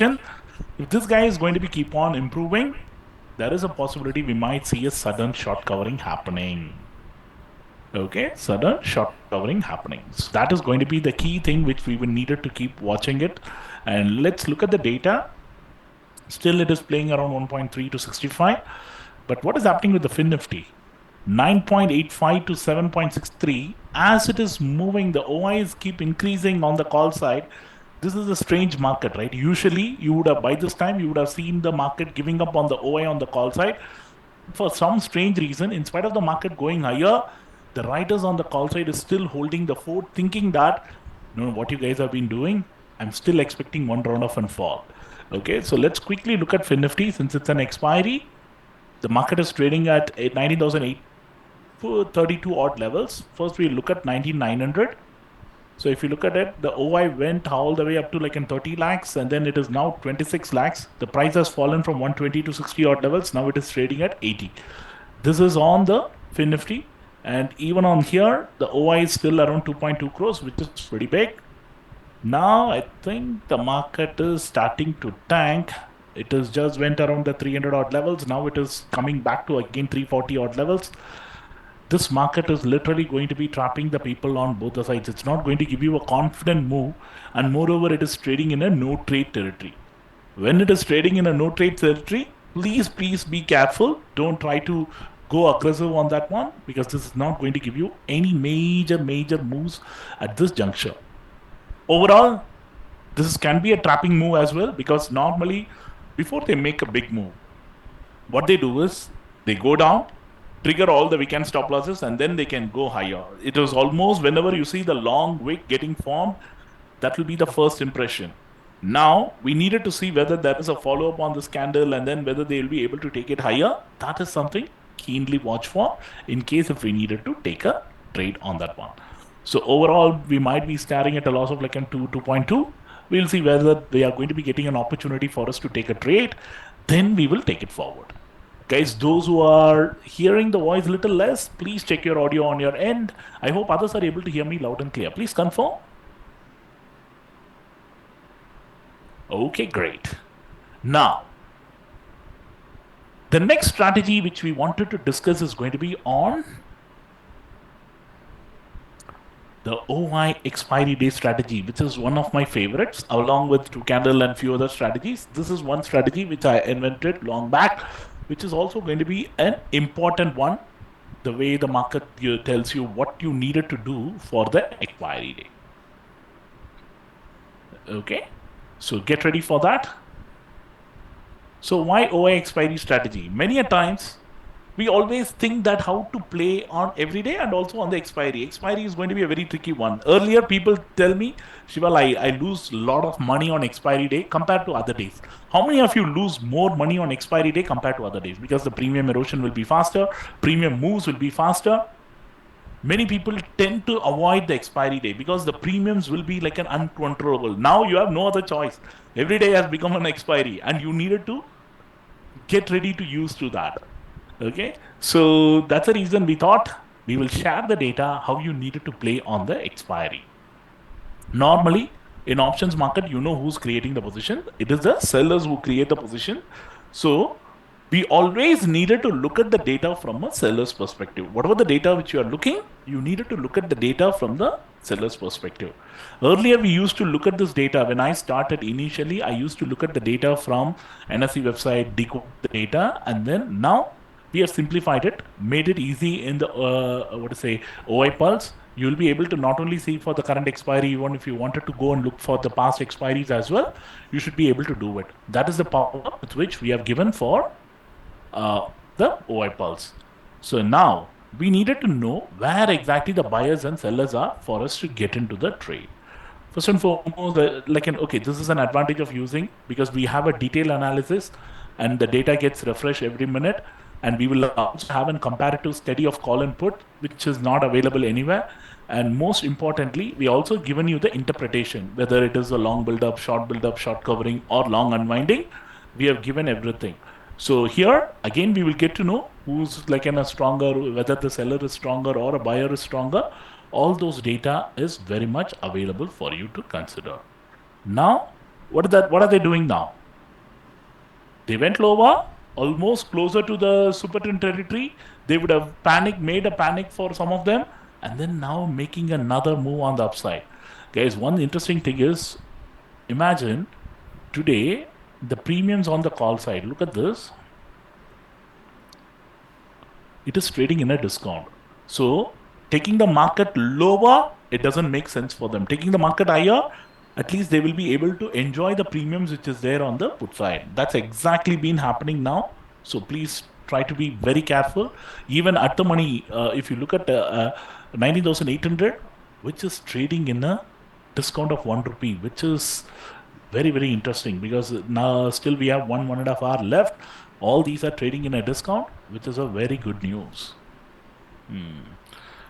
If this guy is going to be keep on improving, there is a possibility we might see a sudden short covering happening. Okay, sudden short covering happening. So that is going to be the key thing which we will needed to keep watching it. And let's look at the data. Still, it is playing around 1.3 to 65. But what is happening with the Fin Nifty? 9.85 to 7.63. As it is moving, the OIs keep increasing on the call side. This is a strange market, right? Usually, you would have, by this time, you would have seen the market giving up on the OI on the call side. For some strange reason, in spite of the market going higher, the writers on the call side is still holding the fort, thinking that, what you guys have been doing, I'm still expecting one round of and fall. Okay, so let's quickly look at Fin Nifty since it's an expiry. The market is trading at 19,832 odd levels. First, we look at 19,900. So if you look at it, the OI went all the way up to like in 30 lakhs and then it is now 26 lakhs. The price has fallen from 120 to 60 odd levels. Now it is trading at 80. This is on the Fin Nifty. And even on here, the OI is still around 2.2 crores, which is pretty big. Now I think the market is starting to tank. It is just went around the 300 odd levels. Now it is coming back to again 340 odd levels. This market is literally going to be trapping the people on both the sides. It's not going to give you a confident move. And moreover, it is trading in a no trade territory. When it is trading in a no trade territory, please be careful. Don't try to go aggressive on that one because this is not going to give you any major moves at this juncture. Overall, this can be a trapping move as well because normally before they make a big move, what they do is they go down, trigger all the weekend stop losses, and then they can go higher. It is almost whenever you see the long wick getting formed, that will be the first impression. Now, we needed to see whether there is a follow-up on this candle and then whether they will be able to take it higher. That is something keenly watch for in case if we needed to take a trade on that one. So overall, we might be staring at a loss of like a 2.2. We'll see whether they are going to be getting an opportunity for us to take a trade. Then we will take it forward. Guys, those who are hearing the voice a little less, please check your audio on your end. I hope others are able to hear me loud and clear. Please confirm. Okay, great. Now, the next strategy which we wanted to discuss is going to be on the OI expiry day strategy, which is one of my favorites, along with two candle and few other strategies. This is one strategy which I invented long back, which is also going to be an important one. The way the market tells you what you needed to do for the expiry day. Okay, so get ready for that. So why OI expiry strategy? Many a times, we always think that how to play on every day and also on the expiry. Expiry is going to be a very tricky one. Earlier, people tell me, Shival, I lose a lot of money on expiry day compared to other days. How many of you lose more money on expiry day compared to other days? Because the premium erosion will be faster, premium moves will be faster. Many people tend to avoid the expiry day because the premiums will be like an uncontrollable. Now you have no other choice. Every day has become an expiry and you needed to get ready to use to that. Okay, so that's the reason we thought we will share the data how you needed to play on the expiry. Normally, in options market, you know who's creating the position. It is the sellers who create the position. So we always needed to look at the data from a seller's perspective. Whatever the data which you are looking, you needed to look at the data from the seller's perspective. Earlier, we used to look at this data. When I started initially, I used to look at the data from NSE website, decode the data, and then now we have simplified it, made it easy in the OI Pulse. You will be able to not only see for the current expiry, even if you wanted to go and look for the past expiries as well, you should be able to do it. That is the power with which we have given for the OI Pulse. So now we needed to know where exactly the buyers and sellers are for us to get into the trade. First and foremost, this is an advantage of using because we have a detailed analysis and the data gets refreshed every minute. And we will also have a comparative study of call and put, which is not available anywhere. And most importantly, we also given you the interpretation, whether it is a long build-up, short covering, or long unwinding. We have given everything. So here, again, we will get to know who's a stronger, whether the seller is stronger or a buyer is stronger. All those data is very much available for you to consider. Now, What are they doing now? They went lower, almost closer to the super trend territory. They would have made a panic for some of them, and then now making another move on the upside. Guys, one interesting thing is, imagine today the premiums on the call side. Look at this. It is trading in a discount. So taking the market lower, it doesn't make sense for them. Taking the market higher, at least they will be able to enjoy the premiums which is there on the put side. That's exactly been happening now. So please try to be very careful. Even at the money, if you look at 19,800, which is trading in a discount of 1 rupee, which is very, very interesting, because now still we have 1.5 hour left. All these are trading in a discount, which is a very good news.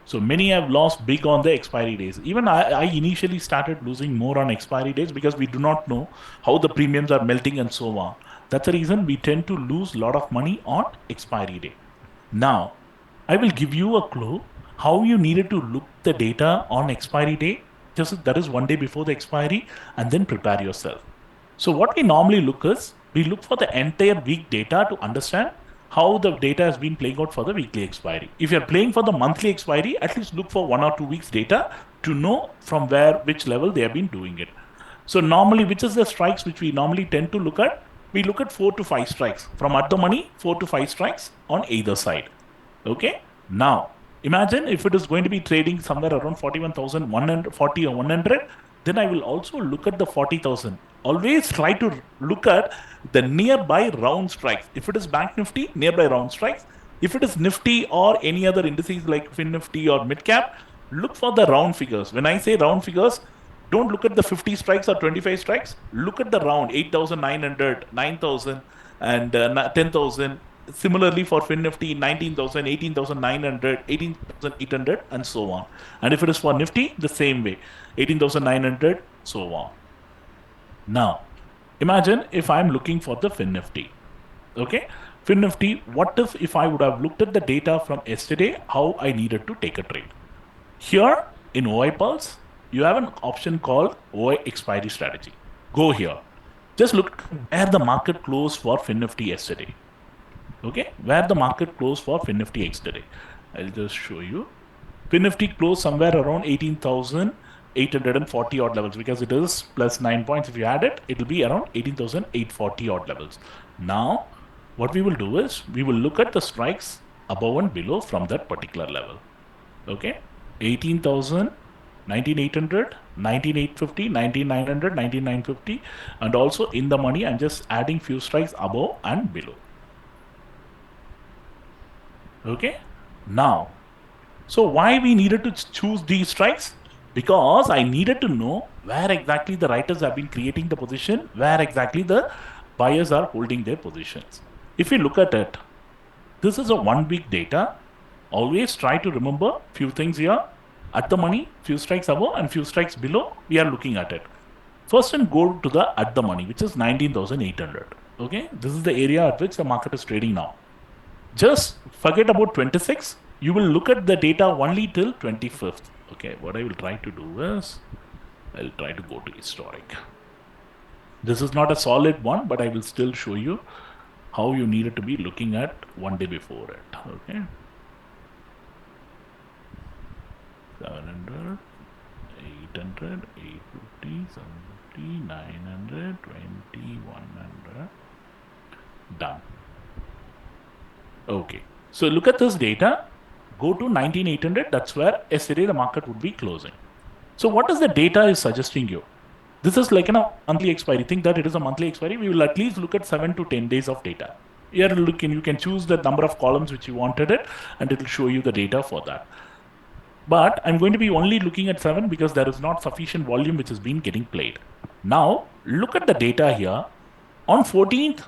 So many have lost big on the expiry days. Even I initially started losing more on expiry days because we do not know how the premiums are melting and so on. That's the reason we tend to lose a lot of money on expiry day. Now, I will give you a clue how you needed to look the data on expiry day. Just that is 1 day before the expiry, and then prepare yourself. So what we normally look is, we look for the entire week data to understand how the data has been playing out for the weekly expiry. If you're playing for the monthly expiry, at least look for 1 or 2 weeks data to know from which level they have been doing it. So normally, which is the strikes which we normally tend to look at? We look at 4 to 5 strikes. From at the money, 4 to 5 strikes on either side. Okay. Now, imagine if it is going to be trading somewhere around 41,140 or 100, then I will also look at the 40,000. Always try to look at the nearby round strikes. If it is Bank Nifty, nearby round strikes. If it is Nifty or any other indices like Fin Nifty or mid cap, look for the round figures. When I say round figures, don't look at the 50 strikes or 25 strikes. Look at the round 8,900, 9,000 and 10,000. Similarly for Fin Nifty, 19,000, 18,900, 18,800 and so on. And if it is for Nifty, the same way, 18,900, so on. Now, imagine if I'm looking for the Fin Nifty. Okay, Fin Nifty, what if I would have looked at the data from yesterday, how I needed to take a trade? Here in OI Pulse, you have an option called OI Expiry Strategy. Go here. Just look where the market closed for Fin Nifty yesterday. Okay, where the market closed for Fin Nifty yesterday. I'll just show you. Fin Nifty closed somewhere around 18,840 odd levels, because it is plus 9 points. If you add it, it will be around 18,840 odd levels. Now, what we will do is, we will look at the strikes above and below from that particular level. Okay, 18,000, 19,800, 19,850, 19,900, 19,950, and also in the money, I'm just adding few strikes above and below. Okay, now, so why we needed to choose these strikes? Because I needed to know where exactly the writers have been creating the position, where exactly the buyers are holding their positions. If you look at it, this is a 1 week data. Always try to remember few things here. At the money, few strikes above and few strikes below, we are looking at it. First, and go to the at the money, which is 19,800. Okay, this is the area at which the market is trading now. Just forget about 26. You will look at the data only till 25th. Okay, what I will try to do is, I'll try to go to historic. This is not a solid one, but I will still show you how you needed to be looking at 1 day before it. Okay, 700, 800, 850, 750, 900, 20, 100. Done. Okay, so look at this data. Go to 19,800. That's where yesterday the market would be closing. So what is the data is suggesting you? This is like a monthly expiry. Think that it is a monthly expiry. We will at least look at 7 to 10 days of data. Here you can choose the number of columns which you wanted it, and it will show you the data for that. But I'm going to be only looking at 7 because there is not sufficient volume which has been getting played. Now, look at the data here. On 14th,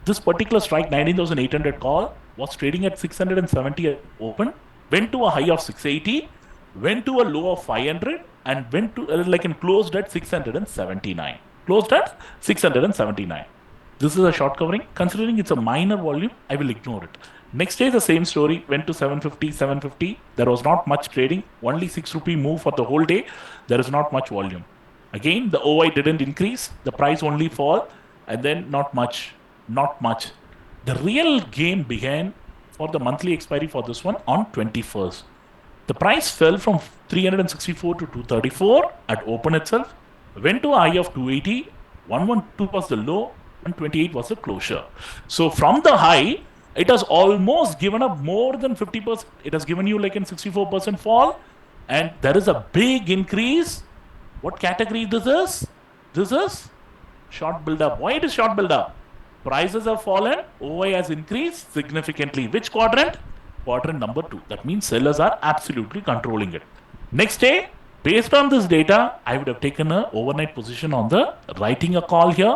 this particular strike, 19,800 call, was trading at 670 at open, went to a high of 680, went to a low of 500, and went to and closed at 679. Closed at 679. This is a short covering. Considering it's a minor volume, I will ignore it. Next day, the same story, went to 750, 750. There was not much trading, only 6 rupee move for the whole day. There is not much volume. Again, the OI didn't increase, the price only fall, and then not much. The real game began for the monthly expiry for this one on 21st. The price fell from 364 to 234 at open itself, went to a high of 280, 112 was the low, 128 was the closure. So from the high, it has almost given up more than 50%. It has given you like a 64% fall, and there is a big increase. What category this is? This is short build-up. Why it is short build-up? Prices have fallen, OI has increased significantly. Which quadrant? Quadrant number 2. That means sellers are absolutely controlling it. Next day, based on this data, I would have taken an overnight position on the writing a call here.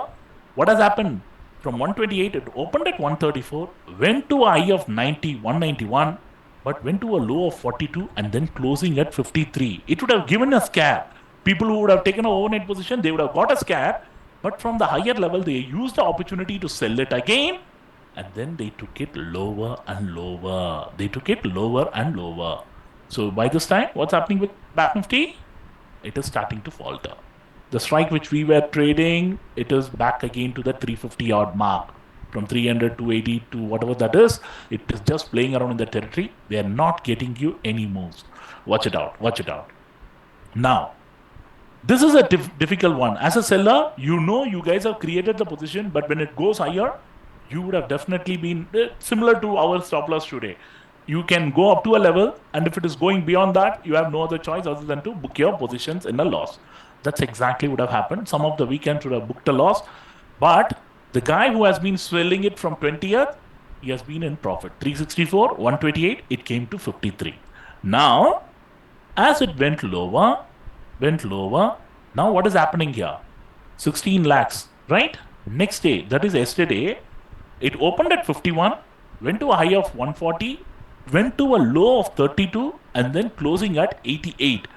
What has happened? From 128, it opened at 134, went to a high of 90, 191, but went to a low of 42 and then closing at 53. It would have given a scare. People who would have taken an overnight position, they would have got a scare. But from the higher level, they used the opportunity to sell it again. And then they took it lower and lower. So by this time, what's happening with Bank Nifty? It is starting to falter. The strike which we were trading, it is back again to the 350 odd mark. From 300 to 80 to whatever that is, it is just playing around in the territory. They are not getting you any moves. Watch it out. Now, this is a difficult one. As a seller, you guys have created the position, but when it goes higher, you would have definitely been similar to our stop loss today. You can go up to a level, and if it is going beyond that, you have no other choice other than to book your positions in a loss. That's exactly what would have happened. Some of the weekends would have booked a loss, but the guy who has been swelling it from 20th, he has been in profit. 364, 128, it came to 53. Now, as it went lower, now what is happening here? 16 lakhs, right? Next day, that is yesterday, it opened at 51, went to a high of 140, went to a low of 32, and then closing at 88.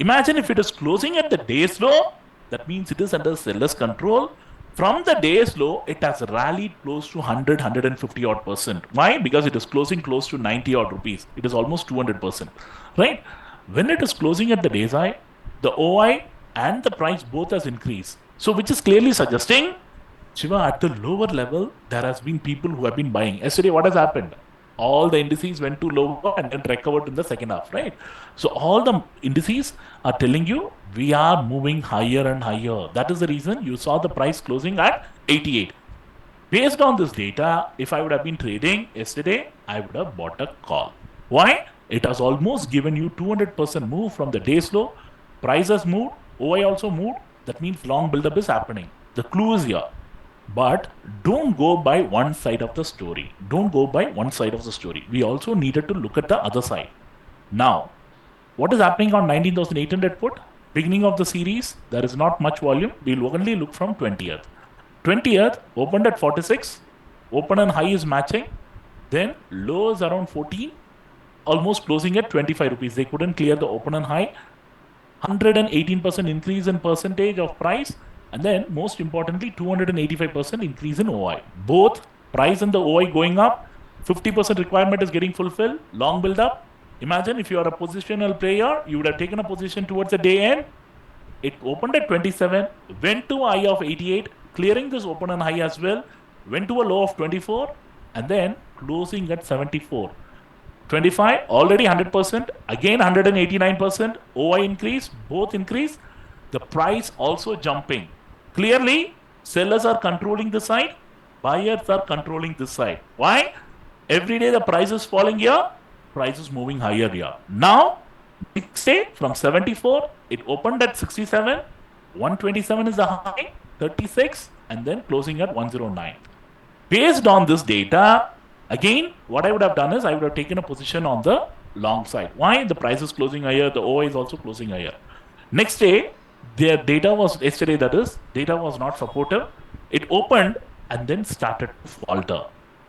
Imagine if it is closing at the day's low, that means it is under seller's control. From the day's low, it has rallied close to 100, 150 odd percent. Why? Because it is closing close to 90 odd rupees. It is almost 200%, right? When it is closing at the day's high, the OI and the price both has increased. So which is clearly suggesting, Shiva, at the lower level, there has been people who have been buying. Yesterday, what has happened? All the indices went to lower and then recovered in the second half, right? So all the indices are telling you we are moving higher and higher. That is the reason you saw the price closing at 88. Based on this data, if I would have been trading yesterday, I would have bought a call. Why? It has almost given you 200% move from the day's low. Price has moved, OI also moved. That means long buildup is happening. The clue is here. But don't go by one side of the story. We also needed to look at the other side. Now, what is happening on 19,800 put? Beginning of the series, there is not much volume. We'll only look from 20th. 20th opened at 46. Open and high is matching. Then low is around 14. Almost closing at 25 rupees. They couldn't clear the open and high. 118% increase in percentage of price. And then, most importantly, 285% increase in OI. Both price and the OI going up, 50% requirement is getting fulfilled, long build up. Imagine if you are a positional player, you would have taken a position towards the day end. It opened at 27, went to a high of 88, clearing this open and high as well, went to a low of 24, and then closing at 74. 25, already 100%, again 189%, OI increase, both increase, the price also jumping. Clearly, sellers are controlling this side, buyers are controlling this side. Why? Every day the price is falling here, price is moving higher here. Now, next day from 74, it opened at 67, 127 is the high, 36, and then closing at 109. Based on this data, again, what I would have done is I would have taken a position on the long side. Why? The price is closing higher, the OI is also closing higher. Next day, their data was, yesterday that is, data was not supportive. It opened and then started to falter.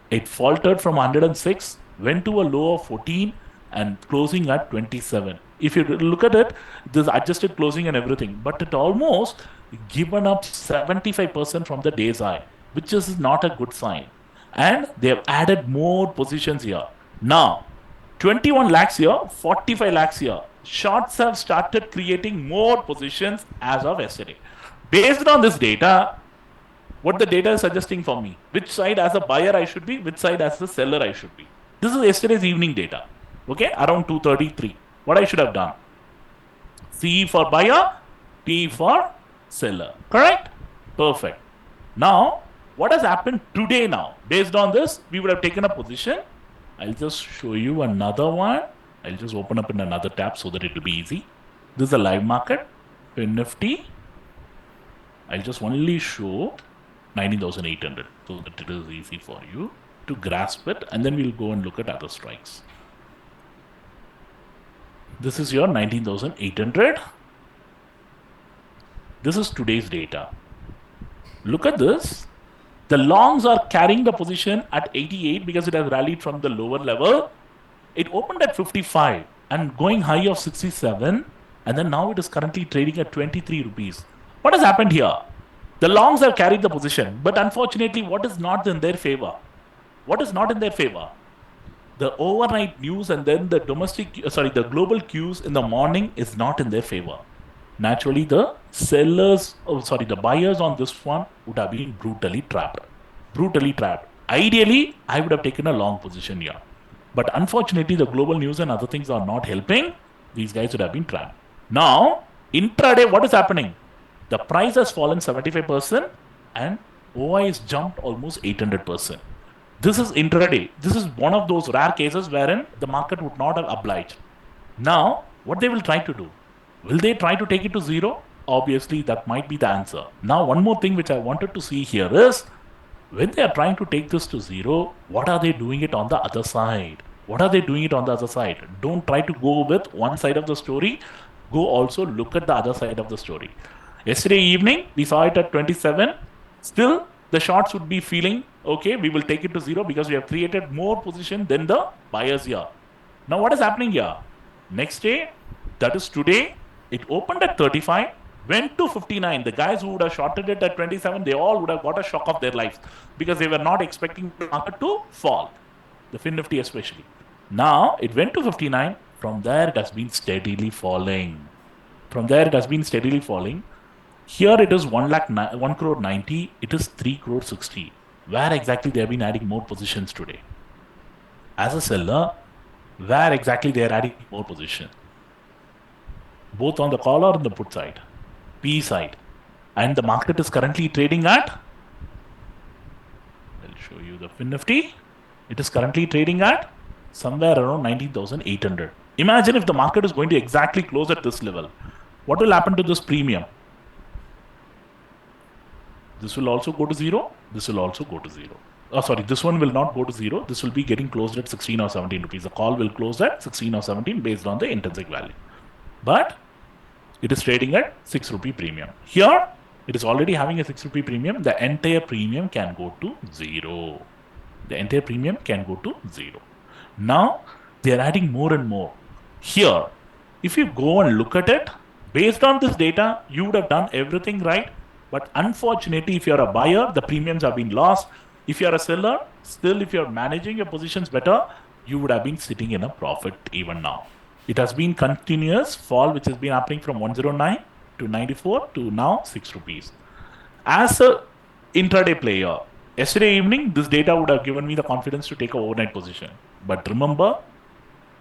It faltered from 106, went to a low of 14 and closing at 27. If you look at it, there's adjusted closing and everything, but it almost given up 75% from the day's high, which is not a good sign. And they have added more positions here. Now, 21 lakhs here, 45 lakhs here. shorts have started creating more positions as of yesterday. Based on this data, what the data is suggesting for me, which side as a buyer I should be, which side as a seller I should be. This is yesterday's evening data, okay, around 2:33. What I should have done, C for buyer, P for seller, correct? Perfect. Now, what has happened today now? Based on this, we would have taken a position. I'll just show you another one. I'll just open up in another tab so that it will be easy. This is a live market, Fin Nifty. I'll just only show 19,800 so that it is easy for you to grasp it, and then we'll go and look at other strikes. This is your 19,800. This is today's data. Look at this. The longs are carrying the position at 88 because it has rallied from the lower level. It opened at 55 and going high of 67, and then now it is currently trading at 23 rupees. What has happened here? The longs have carried the position, but unfortunately, what is not in their favor? What is not in their favor? The overnight news and then the the global cues in the morning is not in their favor. Naturally, the buyers on this one would have been brutally trapped. Brutally trapped. Ideally, I would have taken a long position here. But unfortunately, the global news and other things are not helping. These guys would have been trapped. Now, intraday, what is happening? The price has fallen 75% and OI has jumped almost 800%. This is intraday. This is one of those rare cases wherein the market would not have obliged. Now, what they will try to do? Will they try to take it to zero? Obviously, that might be the answer. Now, one more thing which I wanted to see here is, when they are trying to take this to zero, what are they doing it on the other side? What are they doing it on the other side? Don't try to go with one side of the story. Go also look at the other side of the story. Yesterday evening, we saw it at 27. Still, the shorts would be feeling, okay, we will take it to zero because we have created more position than the buyers here. Now, what is happening here? Next day, that is today, it opened at 35, went to 59. The guys who would have shorted it at 27, they all would have got a shock of their lives because they were not expecting the market to fall, the Fin Nifty especially. Now, it went to 59. From there, it has been steadily falling. From there, it has been steadily falling. Here it is 1 crore 90, it is 3 crore 60. Where exactly they have been adding more positions today? As a seller, where exactly they are adding more position? Both on the call or on the put side? P side. And the market is currently trading at, I'll show you the Fin Nifty. It is currently trading at somewhere around 19,800. Imagine if the market is going to exactly close at this level. What will happen to this premium? This will also go to zero. This will also go to zero. Oh, sorry, this one will not go to zero. This will be getting closed at 16 or 17 rupees. The call will close at 16 or 17 based on the intrinsic value. But it is trading at 6 rupee premium. Here, it is already having a 6 rupee premium. The entire premium can go to zero. The entire premium can go to zero. Now, they are adding more and more. Here, if you go and look at it, based on this data, you would have done everything right. But unfortunately, if you're a buyer, the premiums have been lost. If you're a seller, still if you're managing your positions better, you would have been sitting in a profit even now. It has been continuous fall, which has been happening from 109 to 94 to now 6 rupees. As a intraday player, yesterday evening, this data would have given me the confidence to take an overnight position. But remember,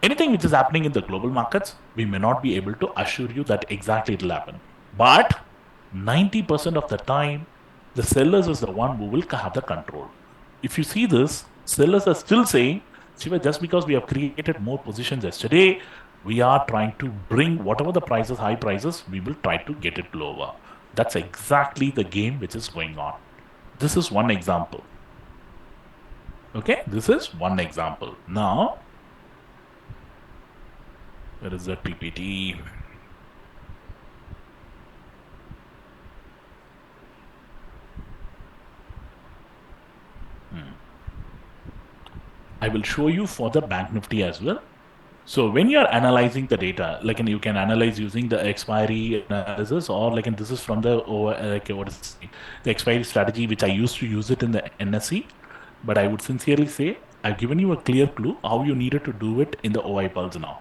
anything which is happening in the global markets, we may not be able to assure you that exactly it will happen. But 90% of the time, the sellers is the one who will have the control. If you see this, sellers are still saying, Shiva, just because we have created more positions yesterday, we are trying to bring whatever the prices, high prices, we will try to get it lower. That's exactly the game which is going on. This is one example. Okay, this is one example. Now, where is that PPT? I will show you for the Bank Nifty as well. So when you're analyzing the data, like, and you can analyze using the expiry analysis, or like, and this is from the the expiry strategy, which I used to use it in the NSE. But I would sincerely say I've given you a clear clue how you needed to do it in the OI Pulse now.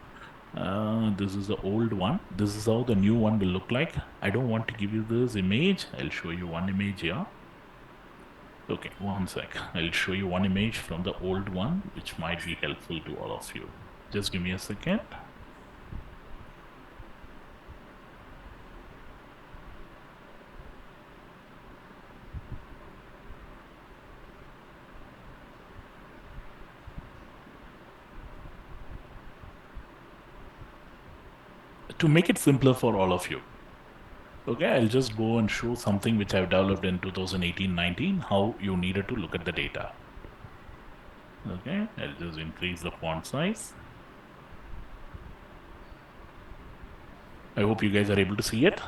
This is the old one. This is how the new one will look like. I don't want to give you this image. I'll show you one image here. Okay, one sec. I'll show you one image from the old one, which might be helpful to all of you. Just give me a second. To make it simpler for all of you. Okay, I'll just go and show something which I've developed in 2018-19, how you needed to look at the data. Okay, I'll just increase the font size. I hope you guys are able to see it,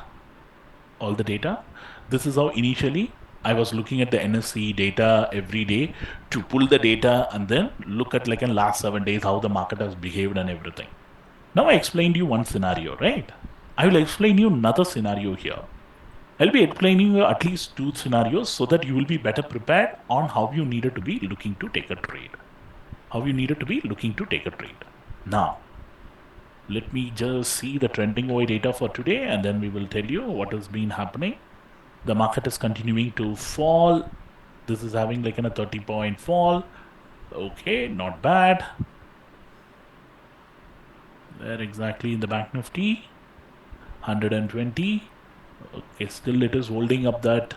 all the data. This is how initially I was looking at the NSE data every day to pull the data and then look at like in last 7 days how the market has behaved and everything. Now I explained you one scenario, right? I will explain you another scenario here. I'll be explaining you at least 2 scenarios so that you will be better prepared on how you needed to be looking to take a trade. How you needed to be looking to take a trade. Now, let me just see the trending OI data for today and then we will tell you what has been happening. The market is continuing to fall. This is having like a 30-point fall. Okay, not bad. There exactly in the Bank Nifty. 120. Okay, still it is holding up that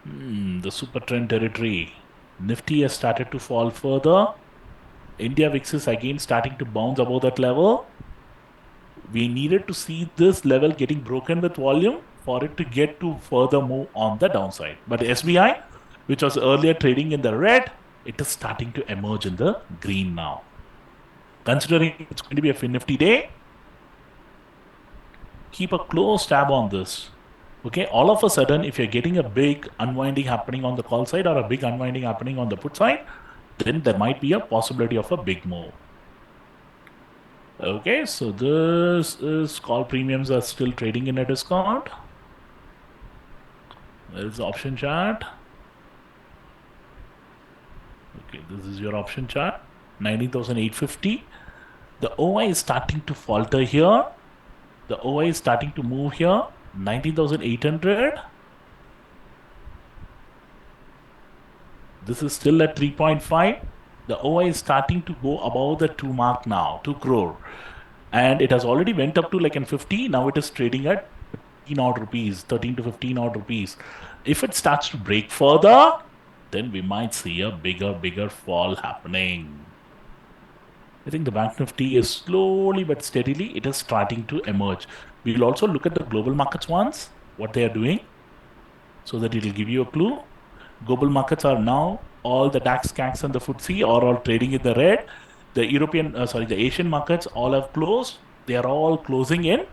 the super trend territory. Nifty has started to fall further. India VIX is again starting to bounce above that level. We needed to see this level getting broken with volume for it to get to further move on the downside. But SBI, which was earlier trading in the red, it is starting to emerge in the green now. Considering it's going to be a Nifty day, keep a close tab on this. Okay, all of a sudden, if you're getting a big unwinding happening on the call side or a big unwinding happening on the put side, then there might be a possibility of a big move. Okay, so this is call premiums are still trading in a discount. There is option chart. Okay, this is your option chart. 19,850. The OI is starting to falter here. The OI is starting to move here. 19,800. This is still at 3.5. The OI is starting to go above the 2 mark now, 2 crore. And it has already went up to like in 50. Now it is trading at 15 odd rupees, 13 to 15 odd rupees. If it starts to break further, then we might see a bigger fall happening. I think the Bank Nifty is slowly but steadily, it is starting to emerge. We will also look at the global markets once, what they are doing, so that it will give you a clue. Global markets are now, all the DAX, CACs and the FTSE are all trading in the red. The the Asian markets all have closed. They are all closing in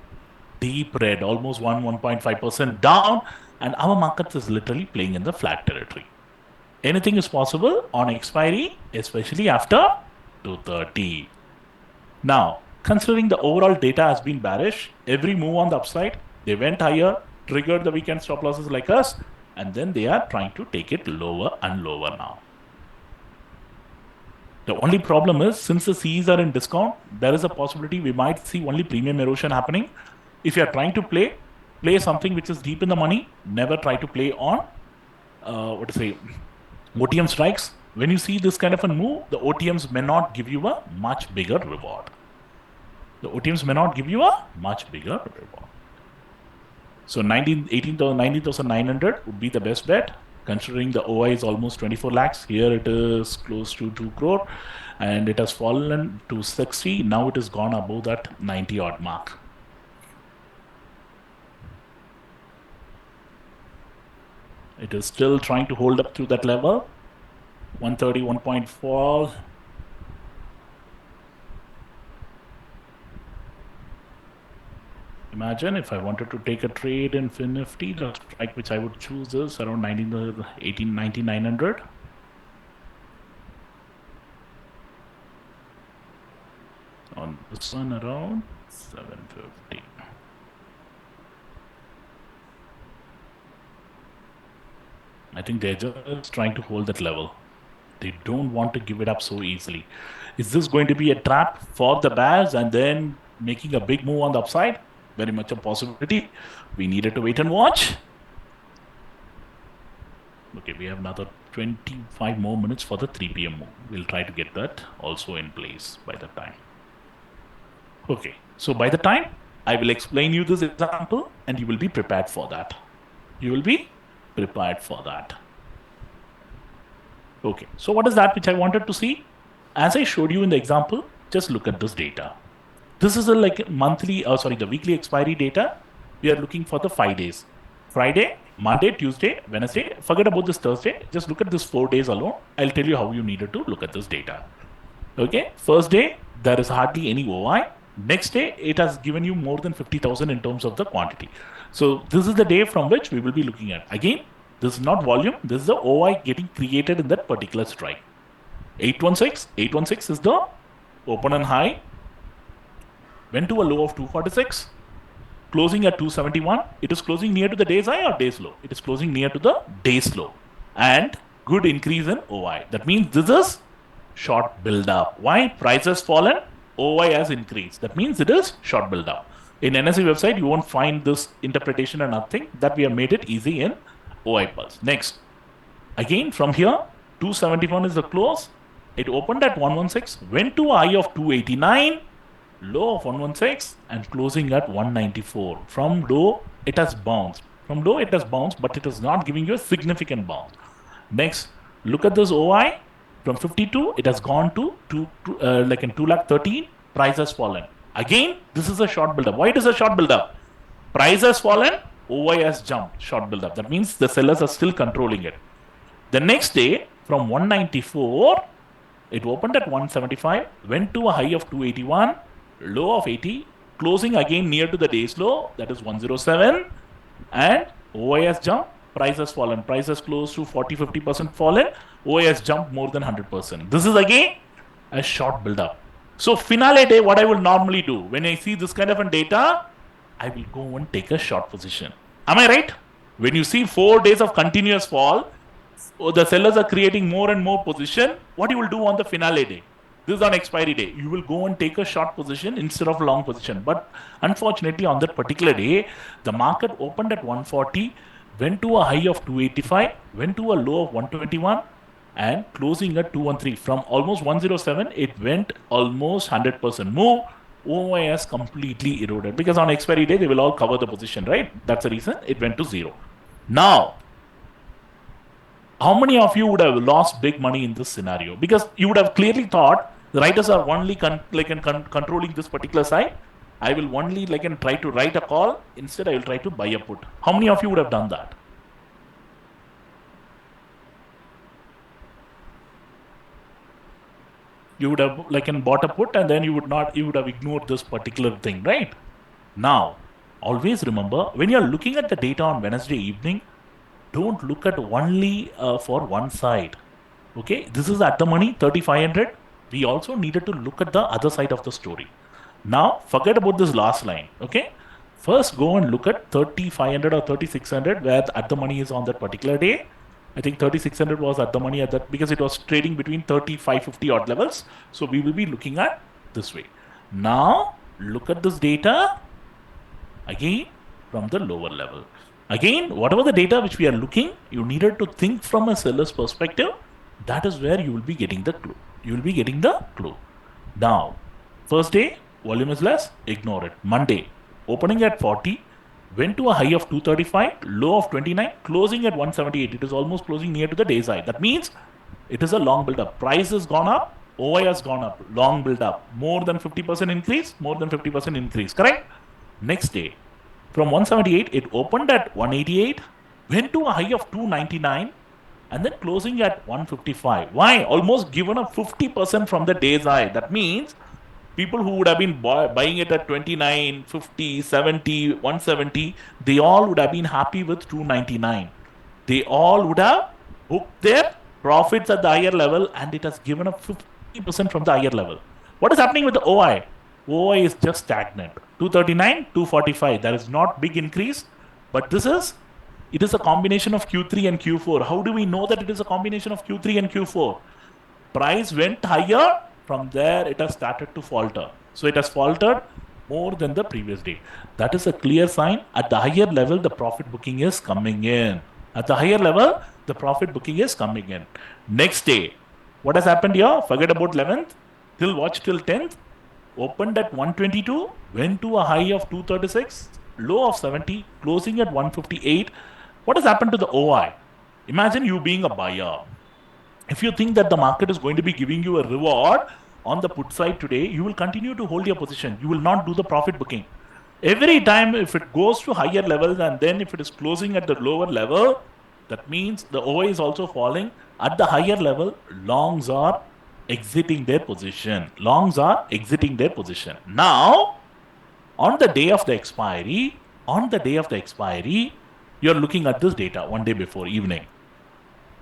deep red, almost 1.5% down. And our markets is literally playing in the flat territory. Anything is possible on expiry, especially after 230. Now, considering the overall data has been bearish, every move on the upside, they went higher, triggered the weekend stop losses like us, and then they are trying to take it lower and lower now. The only problem is, since the Cs are in discount, there is a possibility we might see only premium erosion happening. If you are trying to play something which is deep in the money, never try to play on, OTM strikes. When you see this kind of a move, the OTMs may not give you a much bigger reward. The OTMs may not give you a much bigger reward. So 19,900 would be the best bet. Considering the OI is almost 24 lakhs, here it is close to 2 crore and it has fallen to 60. Now it has gone above that 90 odd mark. It is still trying to hold up to that level. 130, 1.4. Imagine if I wanted to take a trade in Nifty, the strike which I would choose is around 19,900. On this one around 750. I think they're just trying to hold that level. They don't want to give it up so easily. Is this going to be a trap for the bears and then making a big move on the upside? Very much a possibility. We needed to wait and watch. Okay, we have another 25 more minutes for the 3 p.m. move. We'll try to get that also in place by the time. Okay, so by the time I will explain you this example and you will be prepared for that. You will be prepared for that. Okay, so what is that which I wanted to see? As I showed you in the example, just look at this data. This is like monthly, the weekly expiry data. We are looking for the 5 days. Friday, Monday, Tuesday, Wednesday. Forget about this Thursday. Just look at this 4 days alone. I'll tell you how you needed to look at this data. Okay, first day, there is hardly any OI. Next day, it has given you more than 50,000 in terms of the quantity. So this is the day from which we will be looking at. Again, this is not volume. This is the OI getting created in that particular strike. 816. 816 is the open and high. Went to a low of 246. Closing at 271. It is closing near to the day's high or day's low? It is closing near to the day's low. And good increase in OI. That means this is short build up. Why? Price has fallen, OI has increased. That means it is short build up. In NSE website, you won't find this interpretation and nothing. That we have made it easy in OI pulse. Next, again from here, 271 is the close. It opened at 116, went to a high of 289, low of 116, and closing at 194. From low, it has bounced. From low, it has bounced, but it is not giving you a significant bounce. Next, look at this OI. From 52, it has gone to 213. Price has fallen. Again, this is a short build-up. Why it is a short build-up? Price has fallen, OI has jumped. Short build-up. That means the sellers are still controlling it. The next day, from 194, it opened at 175, went to a high of 281, low of 80, closing again near to the day's low, that is 107, and OI has jumped. Price has fallen. Price has close to 40-50% fallen. OI has jumped more than 100%. This is again a short build-up. So finale day, what I will normally do when I see this kind of a data, I will go and take a short position. Am I right? When you see 4 days of continuous fall, the sellers are creating more and more position. What you will do on the finale day? This is on expiry day. You will go and take a short position instead of long position. But unfortunately, on that particular day, the market opened at 140. Went to a high of 285, went to a low of 121, and closing at 213. From almost 107, it went almost 100% move. OI has completely eroded because on expiry day, they will all cover the position, right? That's the reason it went to zero. Now, how many of you would have lost big money in this scenario? Because you would have clearly thought the writers are only controlling this particular side. I will only try to write a call. Instead, I will try to buy a put. How many of you would have done that? You would have bought a put and then you would have ignored this particular thing, right? Now, always remember, when you're looking at the data on Wednesday evening, don't look at only for one side. Okay, this is at the money, 3,500. We also needed to look at the other side of the story. Now, forget about this last line, okay? First, go and look at 3,500 or 3,600 where at the money is on that particular day. I think 3,600 was at the money at that because it was trading between 3,550 odd levels. So we will be looking at this way. Now, look at this data again from the lower level. Again, whatever the data which we are looking, you needed to think from a seller's perspective. That is where you will be getting the clue. You will be getting the clue. Now, first day, volume is less, ignore it. Monday, opening at 40, went to a high of 235, low of 29, closing at 178. It is almost closing near to the day's high. That means it is a long build-up. Price has gone up, OI has gone up, long build-up. More than 50% increase, more than 50% increase, correct? Next day, from 178, it opened at 188, went to a high of 299, and then closing at 155. Why? Almost given up 50% from the day's high. That means people who would have been buying it at 29, 50, 70, 170, they all would have been happy with 299. They all would have booked their profits at the higher level and it has given up 50% from the higher level. What is happening with the OI? OI is just stagnant. 239, 245. There is not big increase, but it is a combination of Q3 and Q4. How do we know that it is a combination of Q3 and Q4? Price went higher. From there, it has started to falter. So it has faltered more than the previous day. That is a clear sign. At the higher level, the profit booking is coming in. At the higher level, the profit booking is coming in. Next day, what has happened here? Forget about 11th. Watch till 10th. Opened at 122, went to a high of 236, low of 70, closing at 158. What has happened to the OI? Imagine you being a buyer. If you think that the market is going to be giving you a reward on the put side today, you will continue to hold your position. You will not do the profit booking. Every time if it goes to higher levels and then if it is closing at the lower level, that means the OI is also falling. At the higher level, longs are exiting their position. Longs are exiting their position. Now, on the day of the expiry, you're looking at this data one day before evening.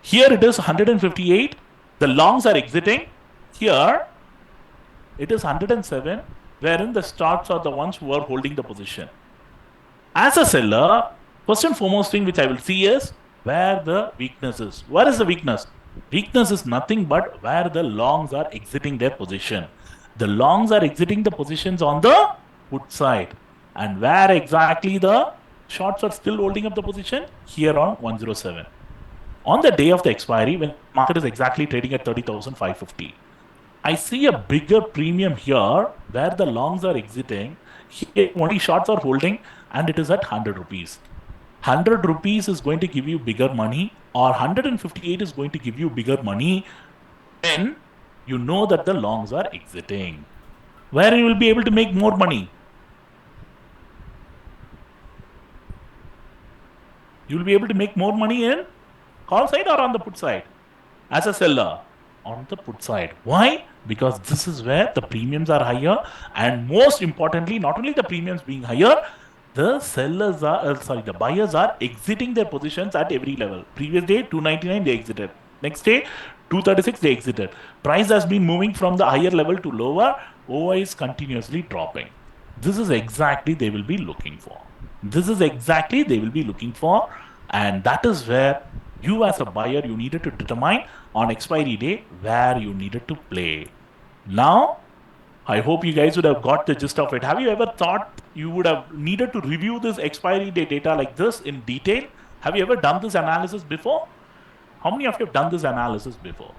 Here it is 158. The longs are exiting. Here it is 107, wherein the starts are the ones who are holding the position. As a seller, first and foremost thing which I will see is where the weakness is. Where is the weakness? Weakness is nothing but where the longs are exiting their position. The longs are exiting the positions on the put side. And where exactly the shorts are still holding up the position? Here on 107. On the day of the expiry, when market is exactly trading at 30,550, I see a bigger premium here where the longs are exiting. Here only shorts are holding and it is at 100 rupees. 100 rupees is going to give you bigger money, or 158 is going to give you bigger money when you know that the longs are exiting. Where you will be able to make more money? You will be able to make more money in call side or on the put side? As a seller, on the put side. Why? Because this is where the premiums are higher, and most importantly, not only the premiums being higher, the sellers are, the buyers are exiting their positions at every level. Previous day, 299, they exited. Next day, 236, they exited. Price has been moving from the higher level to lower. OI is continuously dropping. This is exactly they will be looking for. And that is where you as a buyer, you needed to determine on expiry day where you needed to play. Now, I hope you guys would have got the gist of it. Have you ever thought you would have needed to review this expiry day data like this in detail? Have you ever done this analysis before? How many of you have done this analysis before?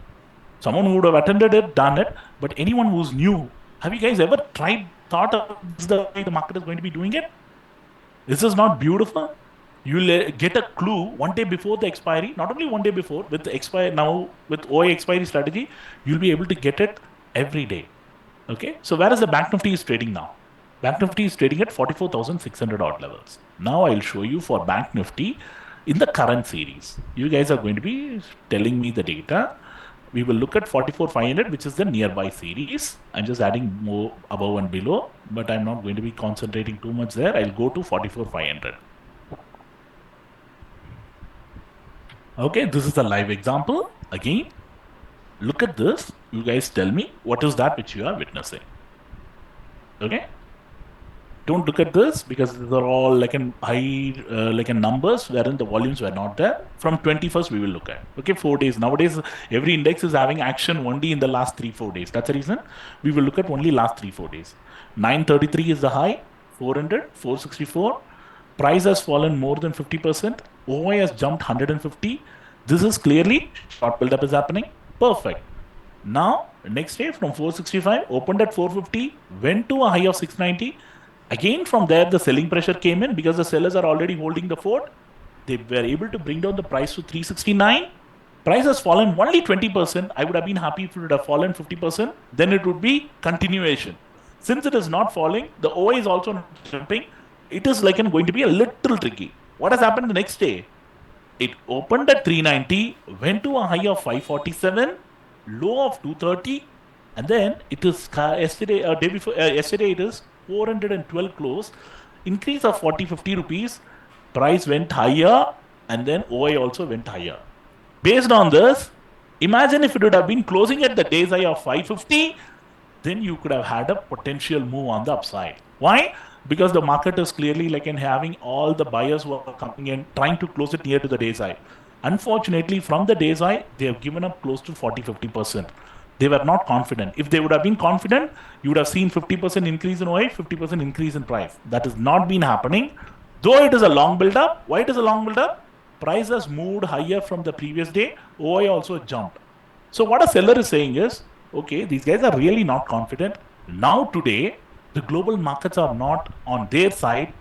Someone who would have attended it, done it, but anyone who's new, have you guys ever thought of this the way the market is going to be doing it? This is not beautiful. You'll get a clue one day before the expiry, not only one day before, with the expiry now with OI expiry strategy, you'll be able to get it every day. Okay, so where is the Bank Nifty is trading now? Bank Nifty is trading at 44,600 odd levels. Now I'll show you for Bank Nifty in the current series. You guys are going to be telling me the data. We will look at 44,500, which is the nearby series. I'm just adding more above and below, but I'm not going to be concentrating too much there. I'll go to 44,500. Okay, this is a live example. Again, look at this. You guys tell me what is that which you are witnessing. Okay. Don't look at this because these are all like in high, like in numbers wherein the volumes were not there. From 21st, we will look at. Okay, 4 days. Nowadays, every index is having action only in the last 3-4 days. That's the reason we will look at only last 3-4 days. 933 is the high, 400, 464. Price has fallen more than 50%. OI has jumped 150. This is clearly short build-up is happening. Perfect. Now, next day from 465, opened at 450, went to a high of 690. Again, from there, the selling pressure came in because the sellers are already holding the fort. They were able to bring down the price to 369. Price has fallen only 20%. I would have been happy if it would have fallen 50%. Then it would be continuation. Since it is not falling, the OI is also not jumping. It is like going to be a little tricky. What has happened the next day? It opened at 390, went to a high of 547, low of 230, and then it is yesterday, yesterday it is 412 close, increase of 40-50 rupees. Price went higher, and then OI also went higher. Based on this, imagine if it would have been closing at the day's high of 550, then you could have had a potential move on the upside. Why? Because the market is clearly like in having all the buyers who are coming in, trying to close it near to the day's high. Unfortunately, from the day's high, they have given up close to 40-50%. They were not confident. If they would have been confident, you would have seen 50% increase in OI, 50% increase in price. That has not been happening. Though it is a long build-up. Why it is a long build-up? Price has moved higher from the previous day. OI also jumped. So what a seller is saying is, okay, these guys are really not confident. Now today, the global markets are not on their side.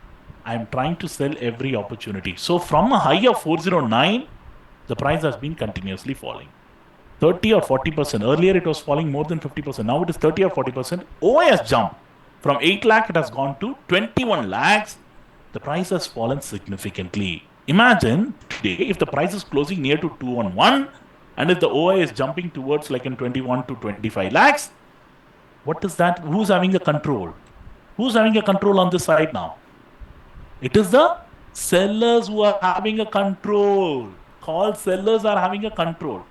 I'm trying to sell every opportunity. So from a high of 409, the price has been continuously falling. 30 or 40%. Earlier it was falling more than 50%. Now it is 30 or 40%. OI has jumped. From 8 lakh, it has gone to 21 lakhs. The price has fallen significantly. Imagine today, if the price is closing near to 211, and if the OI is jumping towards like in 21 to 25 lakhs, what is that? Who's having the control? Who's having a control on this side now? It is the sellers who are having a control. All sellers are having a control.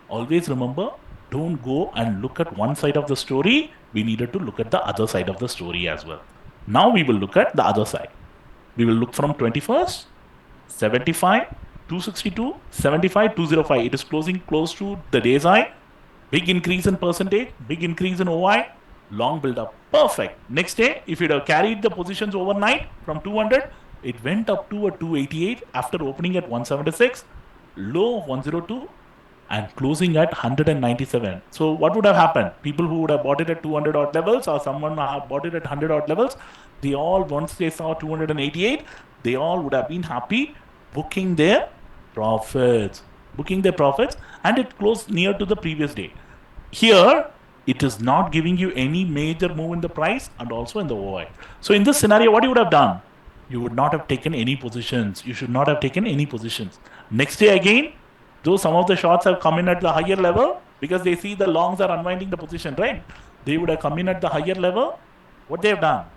Always remember, don't go and look at one side of the story. We needed to look at the other side of the story as well. Now we will look at the other side. We will look from 21st, 75, 262, 75, 205. It is closing close to the day's high. Big increase in percentage, big increase in OI, long build up. Perfect. Next day, if you'd have carried the positions overnight from 200, it went up to a 288 after opening at 176, low of 102, and closing at 197. So what would have happened? People who would have bought it at 200 odd levels, or someone who have bought it at 100 odd levels, they all, once they saw 288, they all would have been happy booking their profits. And it closed near to the previous day. Here, it is not giving you any major move in the price and also in the OI. So in this scenario, what you would have done? You would not have taken any positions. You should not have taken any positions. Next day again, though some of the shorts have come in at the higher level because they see the longs are unwinding the position, right? They would have come in at the higher level. What they have done?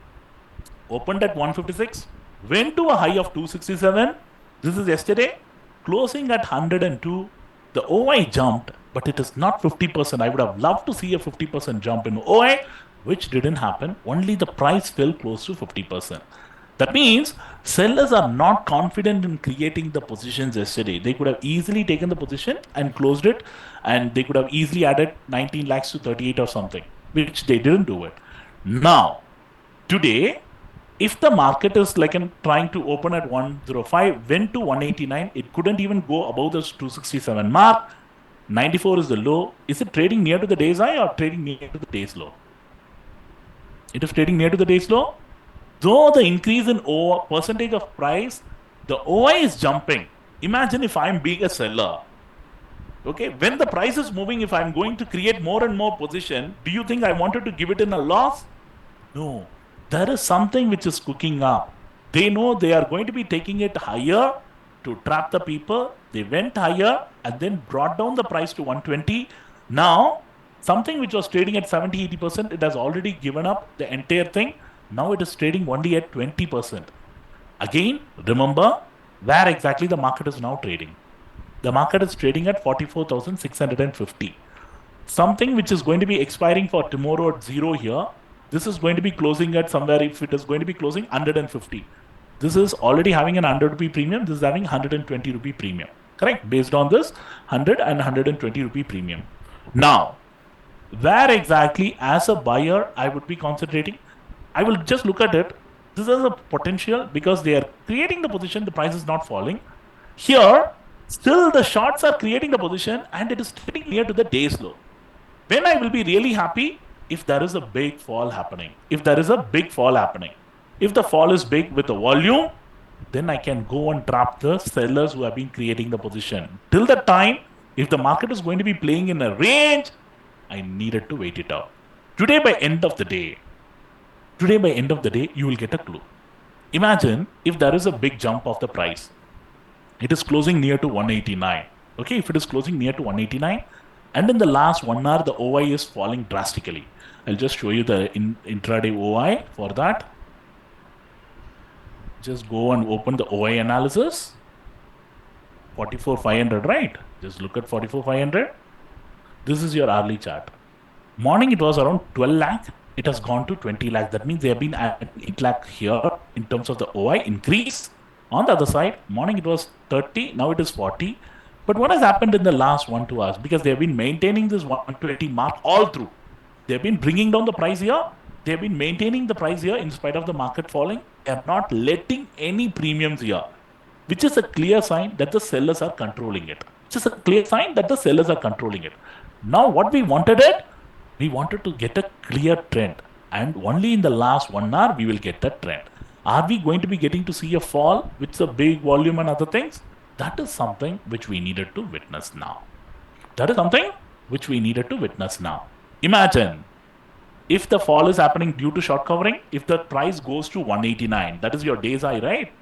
Opened at 156, went to a high of 267. This is yesterday. Closing at 102. The OI jumped, but it is not 50%. I would have loved to see a 50% jump in OI, which didn't happen. Only the price fell close to 50%. That means sellers are not confident in creating the positions yesterday. They could have easily taken the position and closed it, and they could have easily added 19 lakhs to 38 or something, which they didn't do it. Now, today, if the market is like trying to open at 105, went to 189, it couldn't even go above the 267 mark. 94 is the low. Is it trading near to the day's high or trading near to the day's low? It is trading near to the day's low. Though the increase in percentage of price, the OI is jumping. Imagine if I'm being a seller. Okay, when the price is moving, if I'm going to create more and more position, do you think I wanted to give it in a loss? No. There is something which is cooking up. They know they are going to be taking it higher to trap the people. They went higher and then brought down the price to 120. Now, something which was trading at 70-80%, it has already given up the entire thing. Now it is trading only at 20%. Again, remember where exactly the market is now trading. The market is trading at 44,650. Something which is going to be expiring for tomorrow at 0 here. This is going to be closing at somewhere, if it is going to be closing 150. This is already having an 100 rupee premium. This is having 120 rupee premium. Correct? Based on this 100 and 120 rupee premium. Now, where exactly as a buyer I would be concentrating? I will just look at it. This is a potential because they are creating the position. The price is not falling. Here, still the shorts are creating the position and it is trading near to the day's low. When I will be really happy? If there is a big fall happening. If the fall is big with the volume, then I can go and trap the sellers who have been creating the position. Till that time, if the market is going to be playing in a range, I needed to wait it out. Today by end of the day, you will get a clue. Imagine if there is a big jump of the price. It is closing near to 189. Okay, if it is closing near to 189, and in the last 1 hour, the OI is falling drastically. I'll just show you the intraday OI for that. Just go and open the OI analysis. 44,500, right? Just look at 44,500. This is your hourly chart. Morning, it was around 12 lakh. It has gone to 20 lakh. That means they have been at 8 lakh here in terms of the OI increase. On the other side, morning it was 30. Now it is 40. But what has happened in the last 1-2 hours? Because they have been maintaining this 120 mark all through. They've been bringing down the price here. They've been maintaining the price here in spite of the market falling. They are not letting any premiums here, which is a clear sign that the sellers are controlling it. Which is a clear sign that the sellers are controlling it. Now, what we wanted it, we wanted to get a clear trend. And only in the last 1 hour, we will get that trend. Are we going to be getting to see a fall with a big volume and other things? That is something which we needed to witness now. That is something which we needed to witness now. Imagine if the fall is happening due to short covering, if the price goes to 189, that is your day's high, right?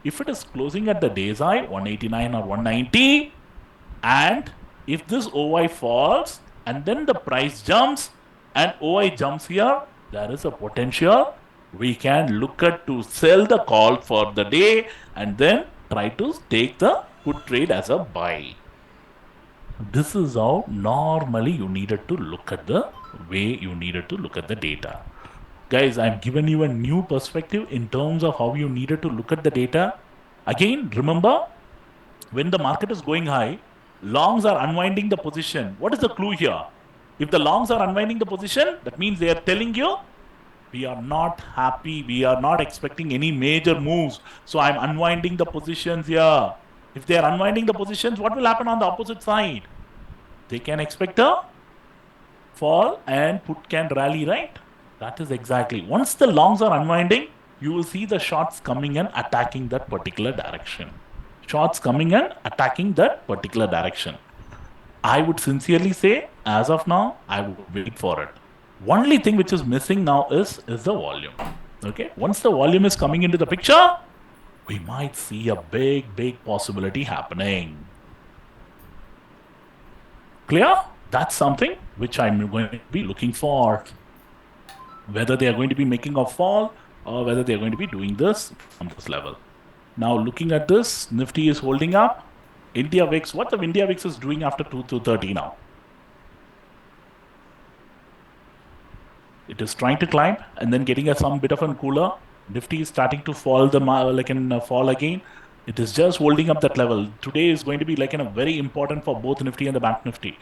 If it is closing at the day's high, 189 or 190, and if this OI falls and then the price jumps and OI jumps here, there is a potential we can look at to sell the call for the day and then try to take the put trade as a buy. This is how normally you needed to look at the way you needed to look at the data. Guys, I've given you a new perspective in terms of how you needed to look at the data. Again, remember, when the market is going high, longs are unwinding the position. What is the clue here? If the longs are unwinding the position, that means they are telling you, we are not happy, we are not expecting any major moves. So I'm unwinding the positions here. If they are unwinding the positions, what will happen on the opposite side? They can expect a fall and put can rally, right? That is exactly. Once the longs are unwinding, you will see the shorts coming and attacking that particular direction. Shorts coming and attacking that particular direction. I would sincerely say, as of now, I would wait for it. Only thing which is missing now is the volume. Okay. Once the volume is coming into the picture, we might see a big possibility happening. Clear? That's something which I'm going to be looking for. Whether they are going to be making a fall or whether they are going to be doing this from this level. Now looking at this, Nifty is holding up. India VIX, what the India VIX is doing after 230 now? It is trying to climb and then getting some bit of a cooler. Nifty is starting to fall fall again. It is just holding up that level. Today is going to be very important for both Nifty and the Bank Nifty.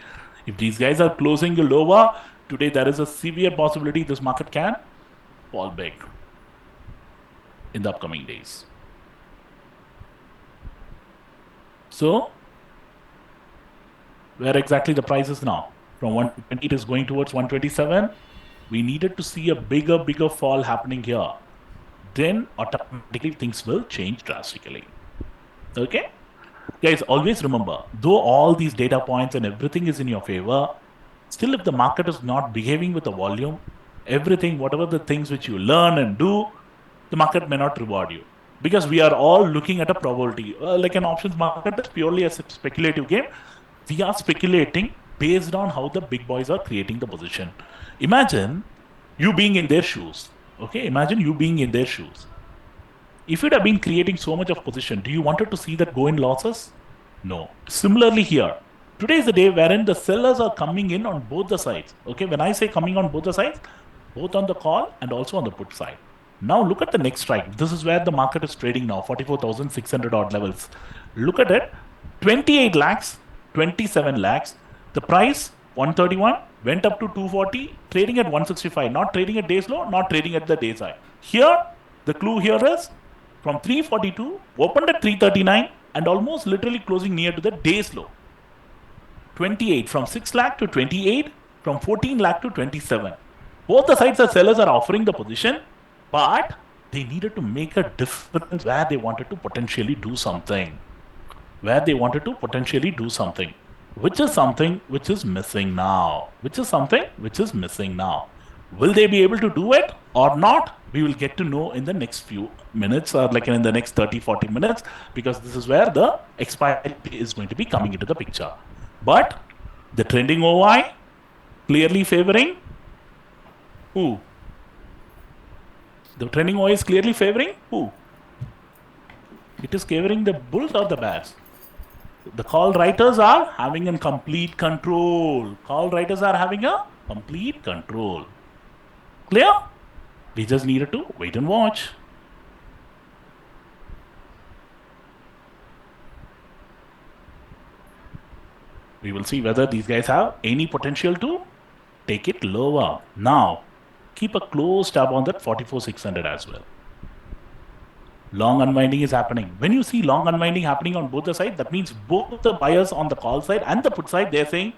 If these guys are closing lower, today there is a severe possibility this market can fall big in the upcoming days. So, where exactly the price is now? From 120, it is going towards 127. We needed to see a bigger fall happening here. Then automatically things will change drastically. Okay? Guys, always remember, though all these data points and everything is in your favor, still if the market is not behaving with the volume, everything, whatever the things which you learn and do, the market may not reward you. Because we are all looking at a probability. Like an options market is purely a speculative game. We are speculating based on how the big boys are creating the position. Imagine you being in their shoes. Okay, imagine you being in their shoes. If you'd have been creating so much of position, do you wanted to see that go in losses? No. Similarly here, today is the day wherein the sellers are coming in on both the sides. Okay, when I say coming on both the sides, both on the call and also on the put side. Now look at the next strike. This is where the market is trading now, 44,600 odd levels. Look at it, 28 lakhs, 27 lakhs. The price, 131, went up to 240, trading at 165, not trading at day's low, not trading at the day's high. Here, the clue here is from 342, opened at 339 and almost literally closing near to the day's low. 28, from 6 lakh to 28, from 14 lakh to 27. Both the sides, the sellers are offering the position, but they needed to make a difference where they wanted to potentially do something. Which is something which is missing now. Will they be able to do it or not? We will get to know in the next few minutes or in the next 30-40 minutes, because this is where the expiry is going to be coming into the picture. But the trending OI clearly favoring who? The trending OI is clearly favoring who? It is favoring the bulls or the bears? The call writers are having a complete control. Clear? We just needed to wait and watch. We will see whether these guys have any potential to take it lower. Now, keep a close tab on that 44,600 as well. Long unwinding is happening. When you see long unwinding happening on both the sides, that means both the buyers on the call side and the put side, they're saying,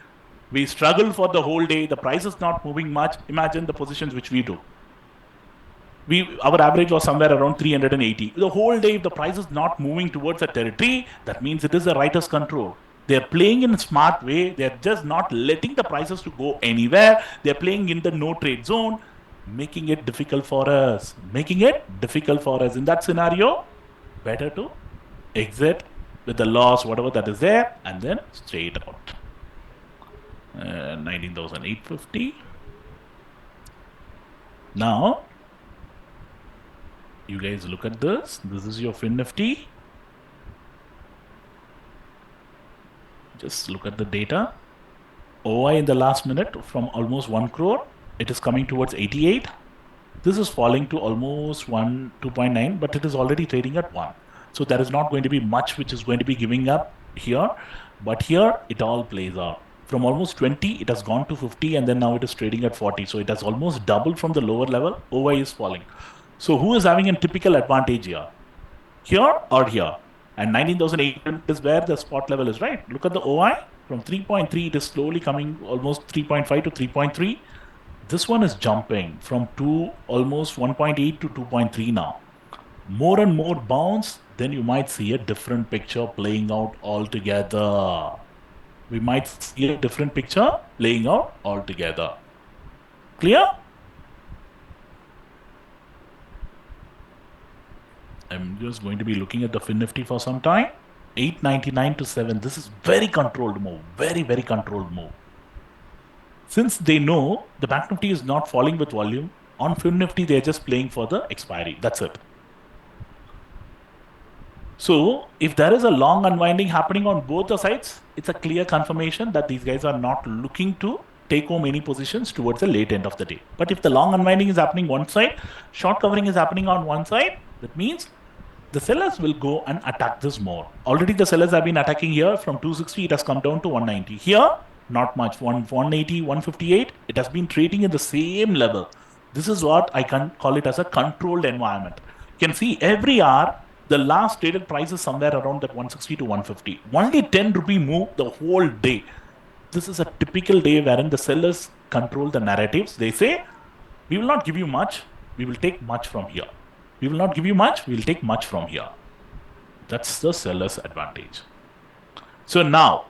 we struggle for the whole day. The price is not moving much. Imagine the positions which we do. Our average was somewhere around 380. The whole day, if the price is not moving towards a territory, that means it is a writer's control. They're playing in a smart way. They're just not letting the prices to go anywhere. They're playing in the no trade zone, making it difficult for us. Making it difficult for us. In that scenario, better to exit with the loss, whatever that is there, and then straight out. 19,850. Now, you guys look at this. This is your Fin Nifty. Just look at the data. OI in the last minute from almost 1 crore. It is coming towards 88. This is falling to almost 2.9, but it is already trading at 1. So there is not going to be much which is going to be giving up here. But here it all plays out. From almost 20, it has gone to 50, and then now it is trading at 40. So it has almost doubled from the lower level. OI is falling. So who is having a typical advantage here? Here or here? And 19,800 is where the spot level is, right? Look at the OI. From 3.3, it is slowly coming almost 3.5 to 3.3. This one is jumping from almost 1.8 to 2.3 now. More and more bounce, then you might see a different picture playing out altogether. We might see a different picture playing out altogether. Clear? I'm just going to be looking at the Fin Nifty for some time. 899 to 7. This is very controlled move. Very, very controlled move. Since they know the Bank Nifty is not falling with volume, on Fin Nifty they're just playing for the expiry. That's it. So if there is a long unwinding happening on both the sides, it's a clear confirmation that these guys are not looking to take home any positions towards the late end of the day. But if the long unwinding is happening one side, short covering is happening on one side, that means the sellers will go and attack this more. Already the sellers have been attacking here. From 260, it has come down to 190. Here, not much. 180, 158, it has been trading in the same level. This is what I can call it as a controlled environment. You can see every hour, the last traded price is somewhere around that 160 to 150. Only 10 rupee move the whole day. This is a typical day wherein the sellers control the narratives. They say, we will not give you much. We will take much from here. We will not give you much. We will take much from here. That's the seller's advantage. So now,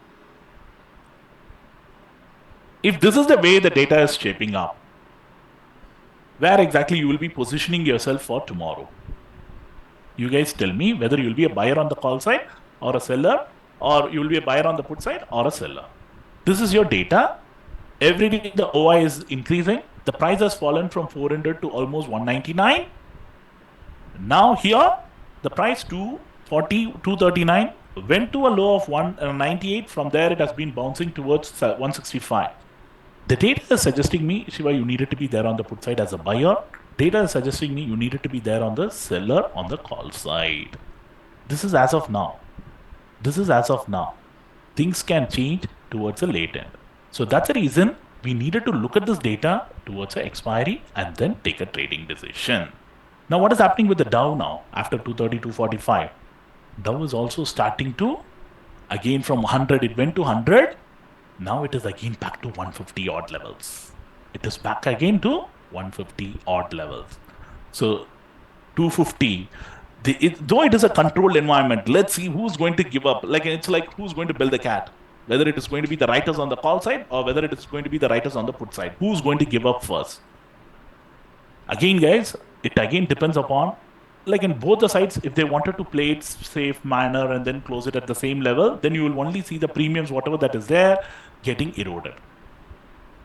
if this is the way the data is shaping up, where exactly you will be positioning yourself for tomorrow? You guys tell me whether you will be a buyer on the call side or a seller, or you will be a buyer on the put side or a seller. This is your data. Every day the OI is increasing. The price has fallen from 400 to almost 199. Now here, the price 240, 239 went to a low of 198. From there, it has been bouncing towards 165. The data is suggesting me, Shiva, you needed to be there on the put side as a buyer. Data is suggesting me you needed to be there on the seller on the call side. This is as of now. This is as of now. Things can change towards the late end. So that's the reason we needed to look at this data towards the expiry and then take a trading decision. Now, what is happening with the Dow now after 230, 245? Dow is also starting to, again from 100, it went to 100. Now it is again back to 150 odd levels. It is back again to 150 odd levels. So 250, though it is a controlled environment, let's see who's going to give up. It's like who's going to build the cat. Whether it is going to be the writers on the call side or whether it is going to be the writers on the put side. Who's going to give up first? Again, guys, it again depends upon, like in both the sides, if they wanted to play it safe manner and then close it at the same level, then you will only see the premiums, whatever that is there, getting eroded.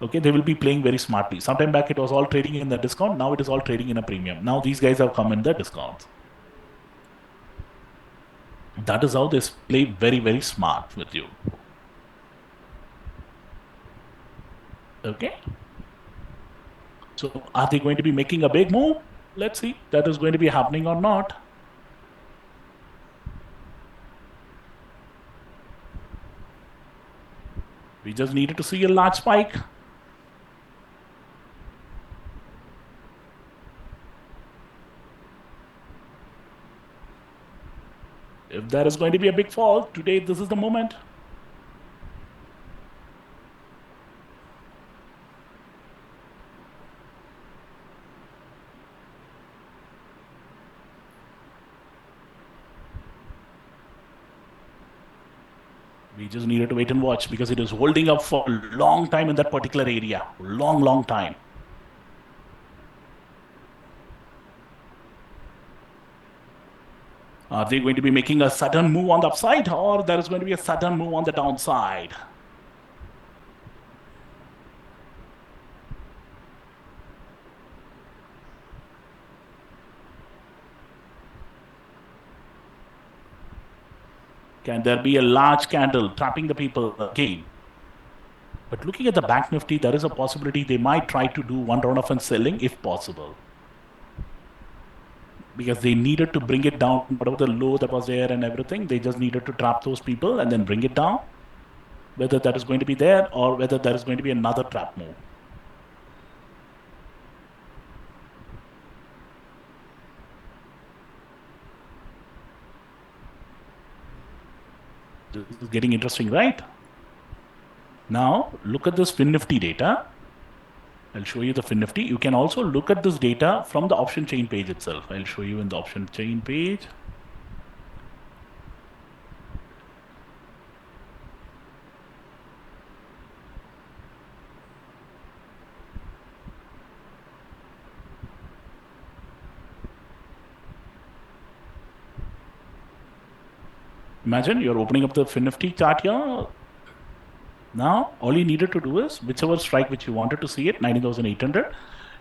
Okay, they will be playing very smartly. Sometime back, it was all trading in the discount. Now it is all trading in a premium. Now these guys have come in the discounts. That is how they play very, very smart with you. Okay. So are they going to be making a big move? Let's see that is going to be happening or not. We just needed to see a large spike. If there is going to be a big fall, today this is the moment. We just needed to wait and watch because it is holding up for a long time in that particular area. Long time. Are they going to be making a sudden move on the upside, or there is going to be a sudden move on the downside? Can there be a large candle trapping the people again? But looking at the Bank Nifty, there is a possibility they might try to do one round of selling if possible. Because they needed to bring it down, whatever the low that was there and everything, they just needed to trap those people and then bring it down. Whether that is going to be there or whether there is going to be another trap move. This is getting interesting, right? Now, look at this Fin Nifty data. I'll show you the Fin Nifty. You can also look at this data from the option chain page itself. I'll show you in the option chain page. Imagine you're opening up the Fin Nifty chart here. Now, all you needed to do is whichever strike which you wanted to see it, 19,800,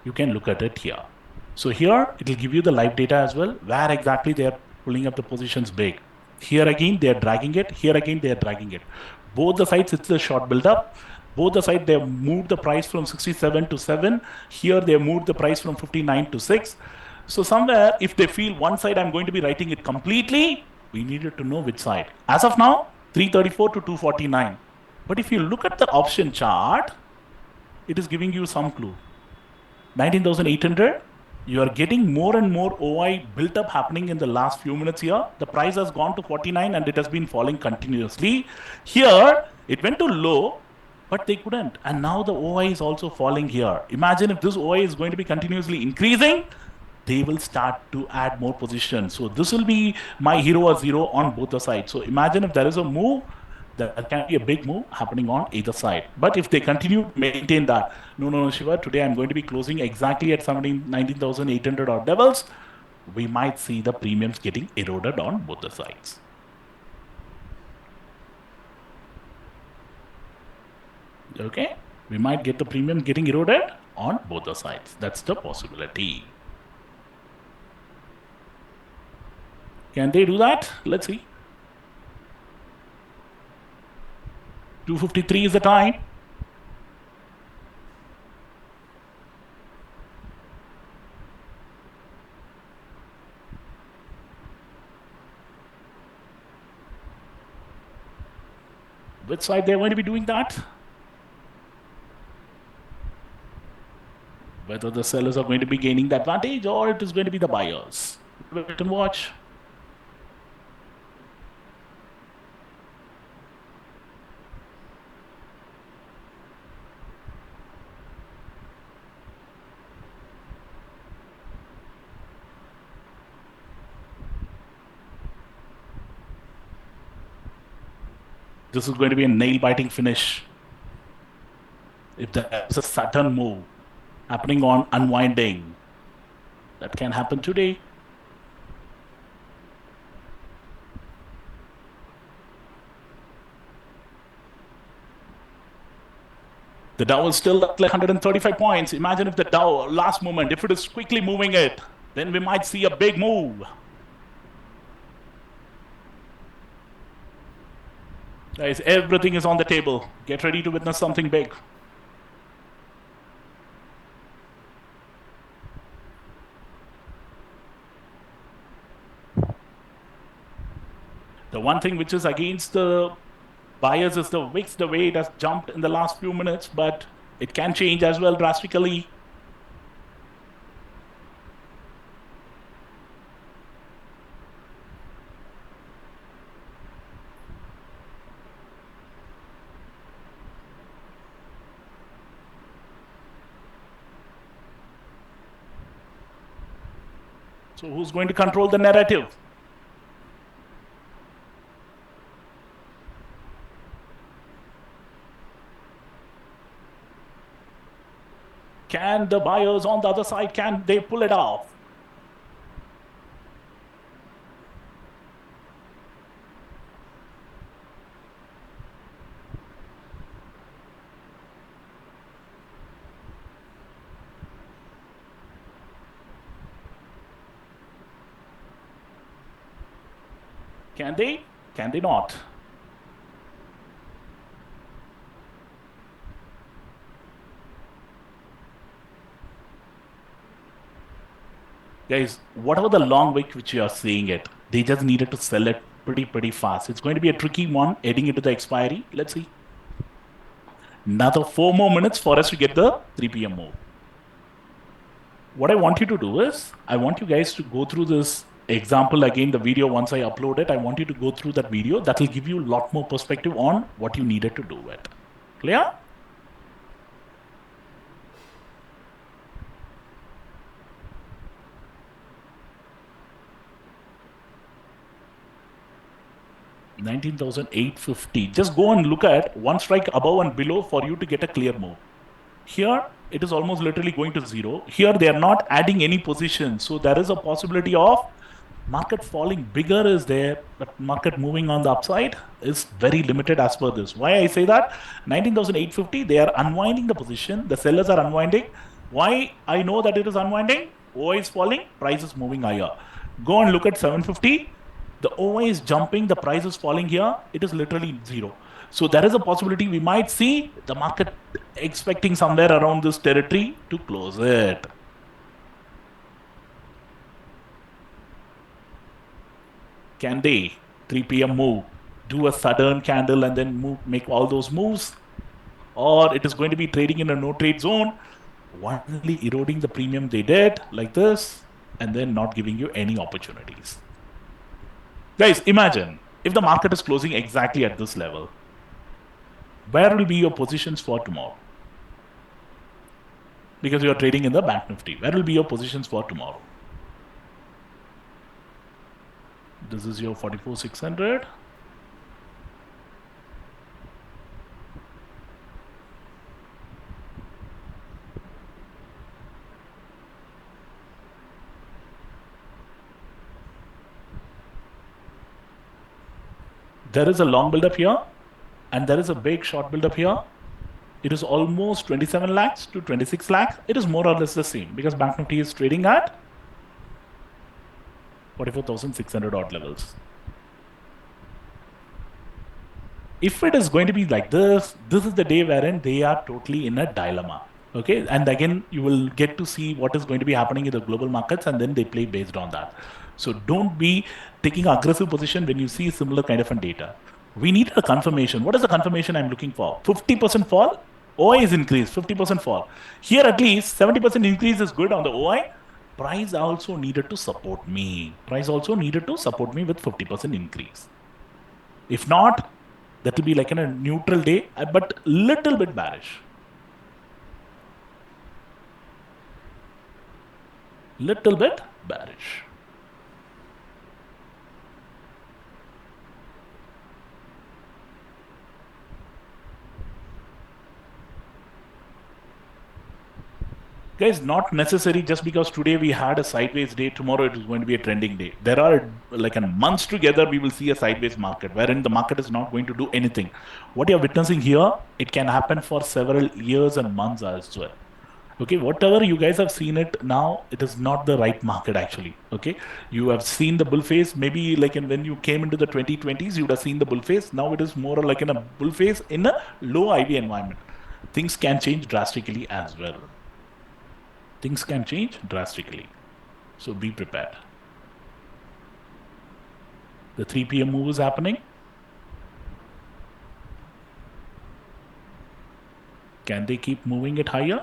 you can look at it here. So here, it will give you the live data as well, where exactly they are pulling up the positions big. Here again, they are dragging it. Here again, they are dragging it. Both the sides, it's a short build-up. Both the sides, they have moved the price from 67 to 7. Here, they have moved the price from 59 to 6. So somewhere, if they feel one side, I'm going to be writing it completely, we needed to know which side. As of now, 334 to 249. But if you look at the option chart, it is giving you some clue. 19,800, you are getting more and more OI built up happening in the last few minutes here. The price has gone to 49 and it has been falling continuously. Here, it went to low, but they couldn't. And now the OI is also falling here. Imagine if this OI is going to be continuously increasing, they will start to add more positions. So this will be my hero or zero on both the sides. So imagine if there is a move, there can be a big move happening on either side. But if they continue to maintain that, no, Shiva, today I'm going to be closing exactly at 19,800 odd levels, we might see the premiums getting eroded on both the sides. Okay, we might get the premium getting eroded on both the sides. That's the possibility. Can they do that? Let's see. 253 is the time. Which side they're going to be doing that? Whether the sellers are going to be gaining the advantage or it is going to be the buyers. Wait and watch. This is going to be a nail-biting finish. If there is a sudden move happening on unwinding, that can happen today. The Dow is still at like 135 points. Imagine if the Dow, last moment, if it is quickly moving it, then we might see a big move. Guys, everything is on the table. Get ready to witness something big. The one thing which is against the Buyers is the VIX, the way it has jumped in the last few minutes, but it can change as well drastically. So who's going to control the narrative? Can the buyers on the other side, can they pull it off? Can they? Can they not? Guys, whatever the long wick which you are seeing it, they just needed to sell it pretty fast. It's going to be a tricky one heading into the expiry. Let's see. Another 4 more minutes for us to get the 3 p.m. move. What I want you to do is, I want you guys to go through this example again, the video once I upload it. I want you to go through that video. That will give you a lot more perspective on what you needed to do it. Clear? $19,850. Just go and look at one strike above and below for you to get a clear move. Here, it is almost literally going to zero. Here, they are not adding any position. So there is a possibility of market falling bigger is there, but market moving on the upside is very limited as per this. Why I say that? 19,850, they are unwinding the position. The sellers are unwinding. Why I know that it is unwinding? OI is falling, price is moving higher. Go and look at 750. The OI is jumping, the price is falling here. It is literally zero. So there is a possibility we might see the market expecting somewhere around this territory to close it. Can they 3 p.m. move, do a sudden candle and then move, make all those moves? Or it is going to be trading in a no trade zone, only eroding the premium they did like this and then not giving you any opportunities. Guys, imagine if the market is closing exactly at this level, where will be your positions for tomorrow? Because you are trading in the Bank Nifty. Where will be your positions for tomorrow? This is your 44,600. There is a long build-up here, and there is a big short build-up here. It is almost 27 lakhs to 26 lakhs. It is more or less the same because Bank Nifty is trading at 44,600 odd levels. If it is going to be like this is the day wherein they are totally in a dilemma. Okay, and again, you will get to see what is going to be happening in the global markets, and then they play based on that. So don't be taking aggressive position when you see similar kind of a data. We need a confirmation. What is the confirmation I'm looking for? 50% fall, OI is increased, 50% fall. Here at least 70% increase is good on the OI. Price also needed to support me. Price also needed to support me with 50% increase. If not, that will be like in a neutral day, but little bit bearish. Little bit bearish. Guys, not necessary just because today we had a sideways day, tomorrow it is going to be a trending day. There are like a months together, we will see a sideways market wherein the market is not going to do anything. What you're witnessing here, it can happen for several years and months as well. Okay, whatever you guys have seen it now, it is not the right market actually. Okay, you have seen the bull phase, maybe like when you came into the 2020s, you would have seen the bull phase. Now it is more like in a bull phase in a low IV environment. Things can change drastically as well. Things can change drastically. So be prepared. The 3 p.m. move is happening. Can they keep moving it higher?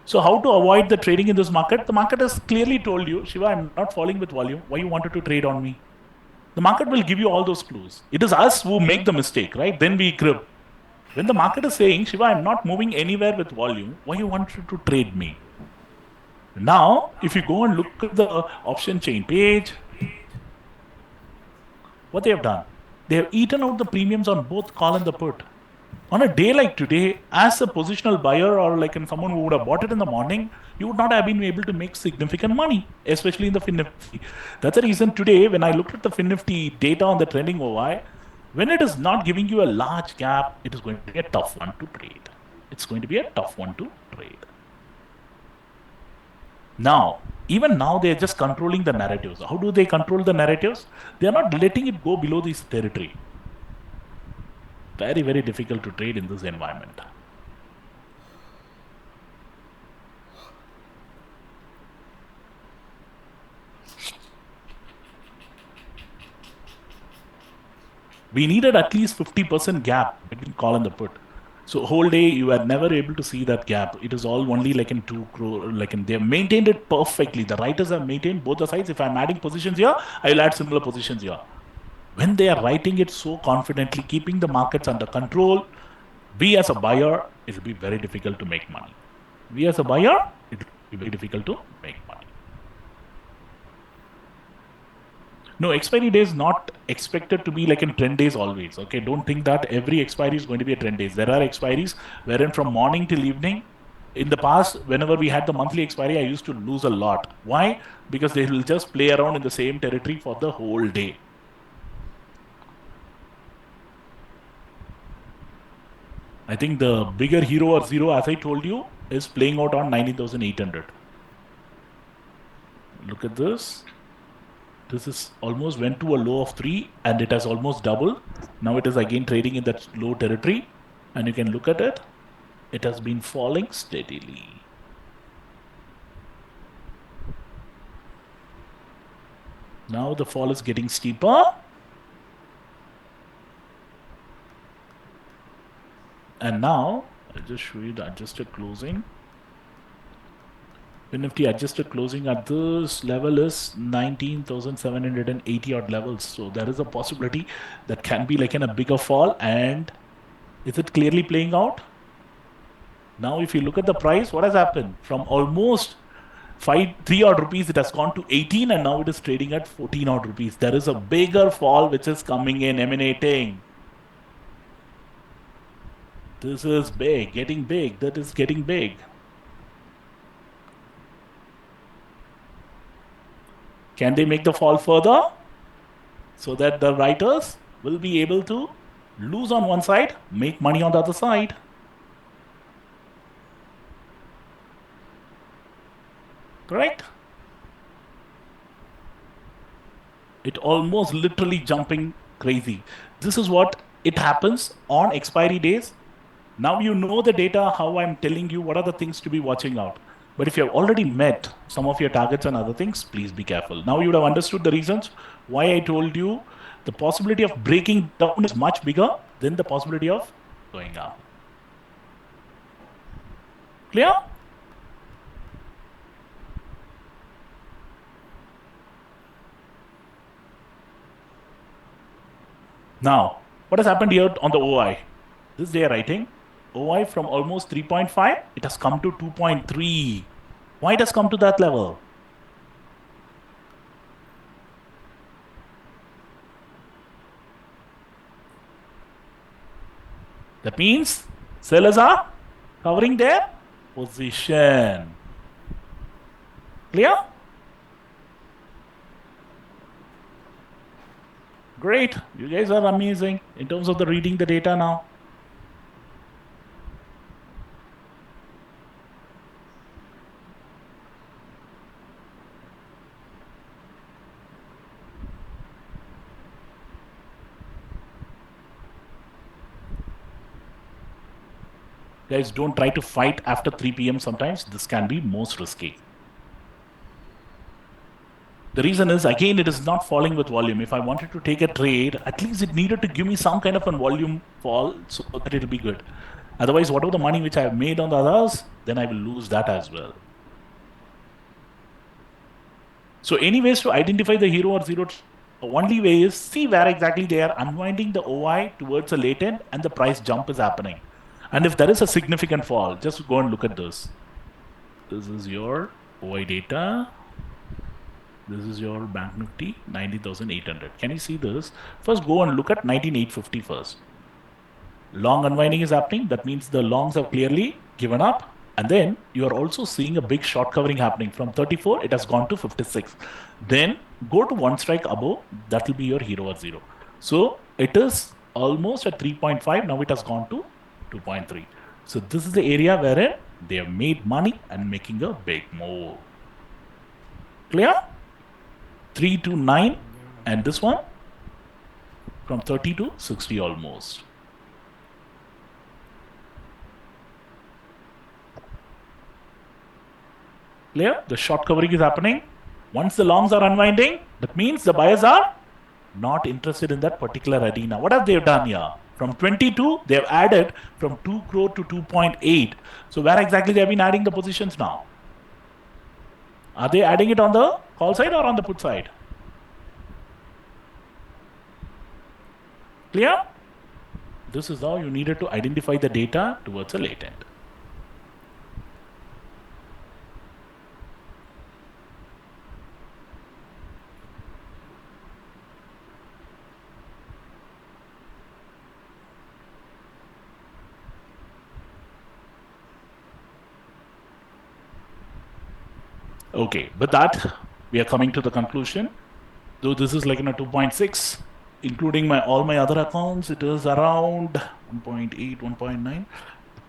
So how to avoid the trading in this market? The market has clearly told you, Shiva, I'm not falling with volume. Why you wanted to trade on me? The market will give you all those clues. It is us who make the mistake, right? Then we crib. When the market is saying, Shiva, I'm not moving anywhere with volume, why you wanted to trade me? Now, if you go and look at the option chain page, what they have done, they have eaten out the premiums on both call and the put. On a day like today, as a positional buyer or like someone who would have bought it in the morning, you would not have been able to make significant money, especially in the FinNifty. That's the reason today, when I looked at the FinNifty data on the trending OI, when it is not giving you a large gap, it is going to be a tough one to trade. It's going to be a tough one to trade. Now, even now, they are just controlling the narratives. How do they control the narratives? They are not letting it go below this territory. Very, very difficult to trade in this environment. We needed at least 50% gap between call and the put. So whole day you are never able to see that gap. It is all only like in 2 crore, like in, they have maintained it perfectly. The writers have maintained both the sides. If I'm adding positions here, I will add similar positions here. When they are writing it so confidently, keeping the markets under control, we as a buyer, it will be very difficult to make money. We as a buyer, it will be very difficult to make money. No, expiry day is not expected to be like in 10 days always. Okay, don't think that every expiry is going to be a 10 days. There are expiries wherein from morning till evening. In the past, whenever we had the monthly expiry, I used to lose a lot. Why? Because they will just play around in the same territory for the whole day. I think the bigger hero or zero, as I told you, is playing out on 19,800. Look at this. This is almost went to a low of 3 and it has almost doubled. Now it is again trading in that low territory. And you can look at it. It has been falling steadily. Now the fall is getting steeper. And now, I'll just show you the adjusted closing. Nifty adjusted closing at this level is 19,780 odd levels. So there is a possibility that can be like in a bigger fall. And is it clearly playing out? Now, if you look at the price, what has happened? From almost 3 odd rupees, it has gone to 18 and now it is trading at 14 odd rupees. There is a bigger fall which is coming in, emanating. This is big, getting big. That is getting big. Can they make the fall further so that the writers will be able to lose on one side, make money on the other side? Correct? It almost literally jumping crazy. This is what it happens on expiry days. Now you know the data, how I'm telling you what are the things to be watching out. But if you have already met some of your targets and other things, please be careful. Now you would have understood the reasons why I told you the possibility of breaking down is much bigger than the possibility of going up. Clear? Now, what has happened here on the OI? This day writing, OI from almost 3.5, it has come to 2.3. Why it has come to that level? That means sellers are covering their position. Clear? Great. You guys are amazing in terms of the reading the data now. Guys, don't try to fight after 3 p.m. sometimes. This can be most risky. The reason is, again, it is not falling with volume. If I wanted to take a trade, at least it needed to give me some kind of a volume fall so that it will be good. Otherwise, whatever the money which I have made on the others, then I will lose that as well. So anyways, to identify the hero or zero, the only way is see where exactly they are unwinding the OI towards a latent and the price jump is happening. And if there is a significant fall, just go and look at this. This is your OI data. This is your Bank Nifty 90,800. Can you see this? First, go and look at 19,850 first. Long unwinding is happening. That means the longs have clearly given up. And then you are also seeing a big short covering happening from 34. It has gone to 56. Then go to one strike above. That will be your hero or zero. So it is almost at 3.5. Now it has gone to 2.3. So this is the area wherein they have made money and making a big move. Clear? 3 to 9. And this one from 30 to 60 almost. Clear? The short covering is happening. Once the longs are unwinding, that means the buyers are not interested in that particular arena. What have they done here? From 22, they have added from 2 crore to 2.8. So where exactly they have been adding the positions now? Are they adding it on the call side or on the put side? Clear? This is how you needed to identify the data towards a latent. Okay, with that, we are coming to the conclusion. Though this is like in a 2.6, including all my other accounts, it is around 1.8, 1.9,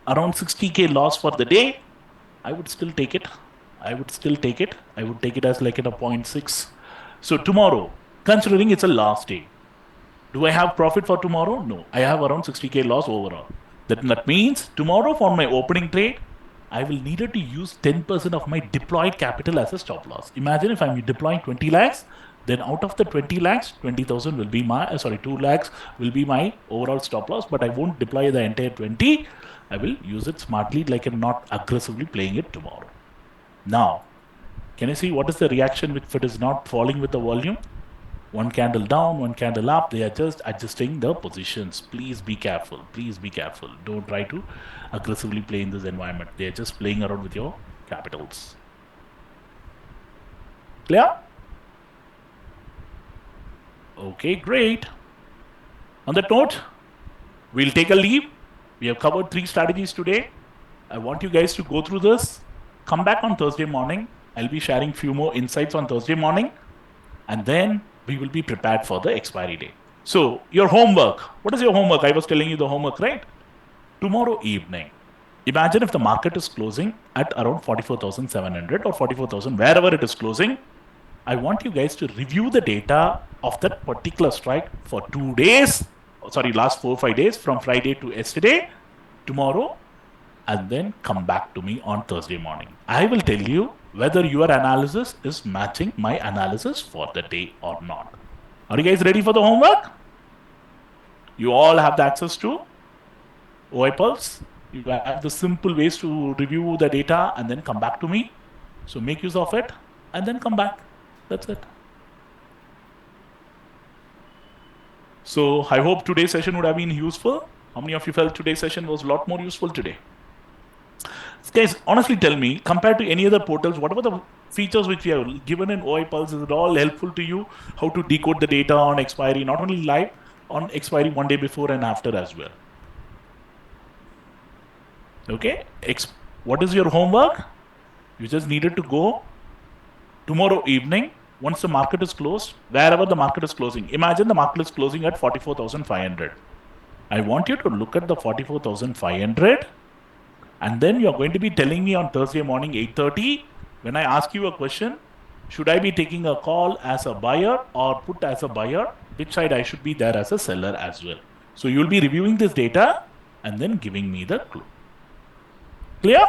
around 60K loss for the day. I would still take it. I would take it as like in a 0.6. So tomorrow, considering it's a last day, do I have profit for tomorrow? No, I have around 60K loss overall. That means tomorrow for my opening trade, I will need to use 10% of my deployed capital as a stop loss. Imagine if I'm deploying 20 lakhs, then out of the 20 lakhs, 20,000 will be my, 2 lakhs will be my overall stop loss, but I won't deploy the entire 20. I will use it smartly, like I'm not aggressively playing it tomorrow. Now, can you see what is the reaction if it is not falling with the volume? One candle down, one candle up. They are just adjusting the positions. Please be careful. Please be careful. Don't try to aggressively play in this environment. They are just playing around with your capitals. Clear? Okay, great. On that note, we'll take a leave. We have covered 3 strategies today. I want you guys to go through this. Come back on Thursday morning. I'll be sharing few more insights on Thursday morning. And then we will be prepared for the expiry day. So your homework, what is your homework? I was telling you the homework, right? Tomorrow evening, imagine if the market is closing at around 44,700 or 44,000, wherever it is closing. I want you guys to review the data of that particular strike for 2 days, last 4 or 5 days from Friday to yesterday, tomorrow, and then come back to me on Thursday morning. I will tell you whether your analysis is matching my analysis for the day or not. Are you guys ready for the homework? You all have the access to OI Pulse. You have the simple ways to review the data and then come back to me. So make use of it and then come back. That's it. So I hope today's session would have been useful. How many of you felt today's session was a lot more useful today? Guys, honestly tell me, compared to any other portals, whatever the features which we have given in OI Pulse, is it all helpful to you? How to decode the data on expiry, not only live, on expiry 1 day before and after as well. Okay, what is your homework? You just needed to go tomorrow evening, once the market is closed, wherever the market is closing. Imagine the market is closing at 44,500. I want you to look at the 44,500. And then you're going to be telling me on Thursday morning, 8:30, when I ask you a question, should I be taking a call as a buyer or put as a buyer? Which side I should be there as a seller as well. So you'll be reviewing this data and then giving me the clue. Clear?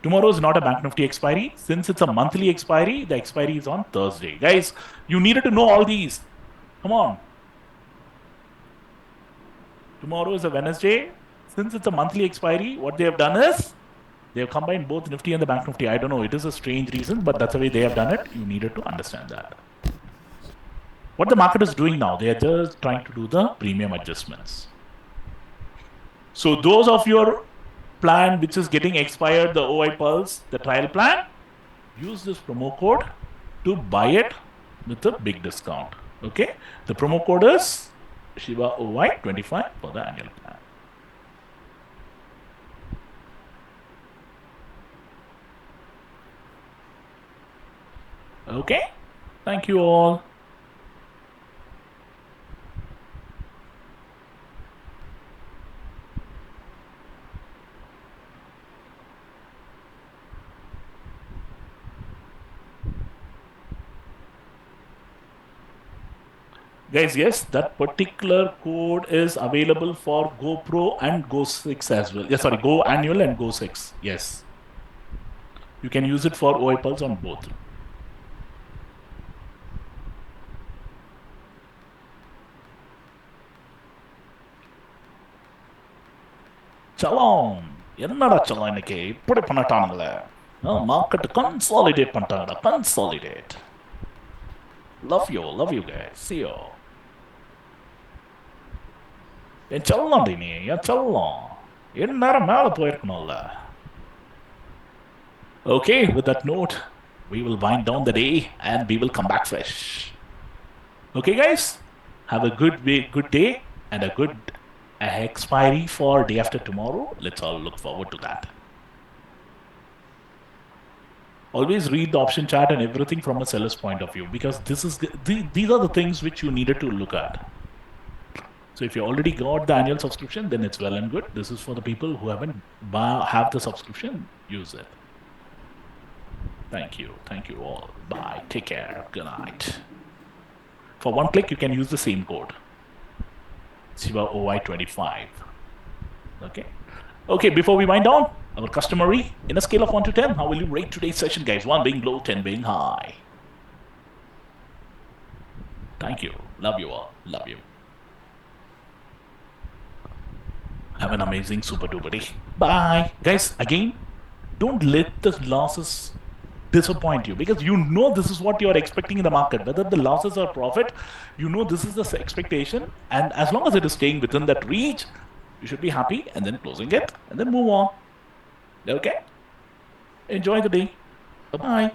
Tomorrow is not a Bank Nifty expiry. Since it's a monthly expiry, the expiry is on Thursday. Guys, you needed to know all these. Come on. Tomorrow is a Wednesday. Since it's a monthly expiry, what they have done is they have combined both Nifty and the Bank Nifty. I don't know. It is a strange reason, but that's the way they have done it. You needed to understand that. What the market is doing now, they are just trying to do the premium adjustments. So those of your plan which is getting expired, the OI Pulse, the trial plan, use this promo code to buy it with a big discount. Okay, the promo code is Shiva OY 25 for the annual plan. Okay, thank you all. Guys, yes, that particular code is available for GoPro and Go 6 as well. Yeah, sorry, Go Annual and Go 6. Yes. You can use it for OI Pulse on both. Chalon. என்னடா chalon இன்னைக்கு இப்படி பண்ணட்டானுங்களே market consolidate பண்ணிட்டாங்கடா consolidate love you guys see you என் சொல்லலாம் நீ என் சொல்லலாம் என்ன நேரம் மேலே போயிருக்கணும்ல okay with that note we will wind down the day and we will come back fresh okay guys have a good day and a good expiry for day after tomorrow let's all look forward to that always read the option chart and everything from a seller's point of view because these are the things which you needed to look at. So if you already got the annual subscription, then it's well and good. This is for the people who haven't have the subscription. Use it. Thank you all. Bye. Take care. Good night. For one click, you can use the same code. Shiva OY25. Okay. Okay. Before we wind down. Our customary, in a scale of 1 to 10, how will you rate today's session, guys? 1 being low, 10 being high. Thank you. Love you all. Love you. Have an amazing super duper day. Bye. Guys, again, don't let the losses disappoint you because you know this is what you are expecting in the market. Whether the losses or profit, you know this is the expectation. And as long as it is staying within that reach, you should be happy and then closing it and then move on. Okay? Enjoy the day. Bye-bye.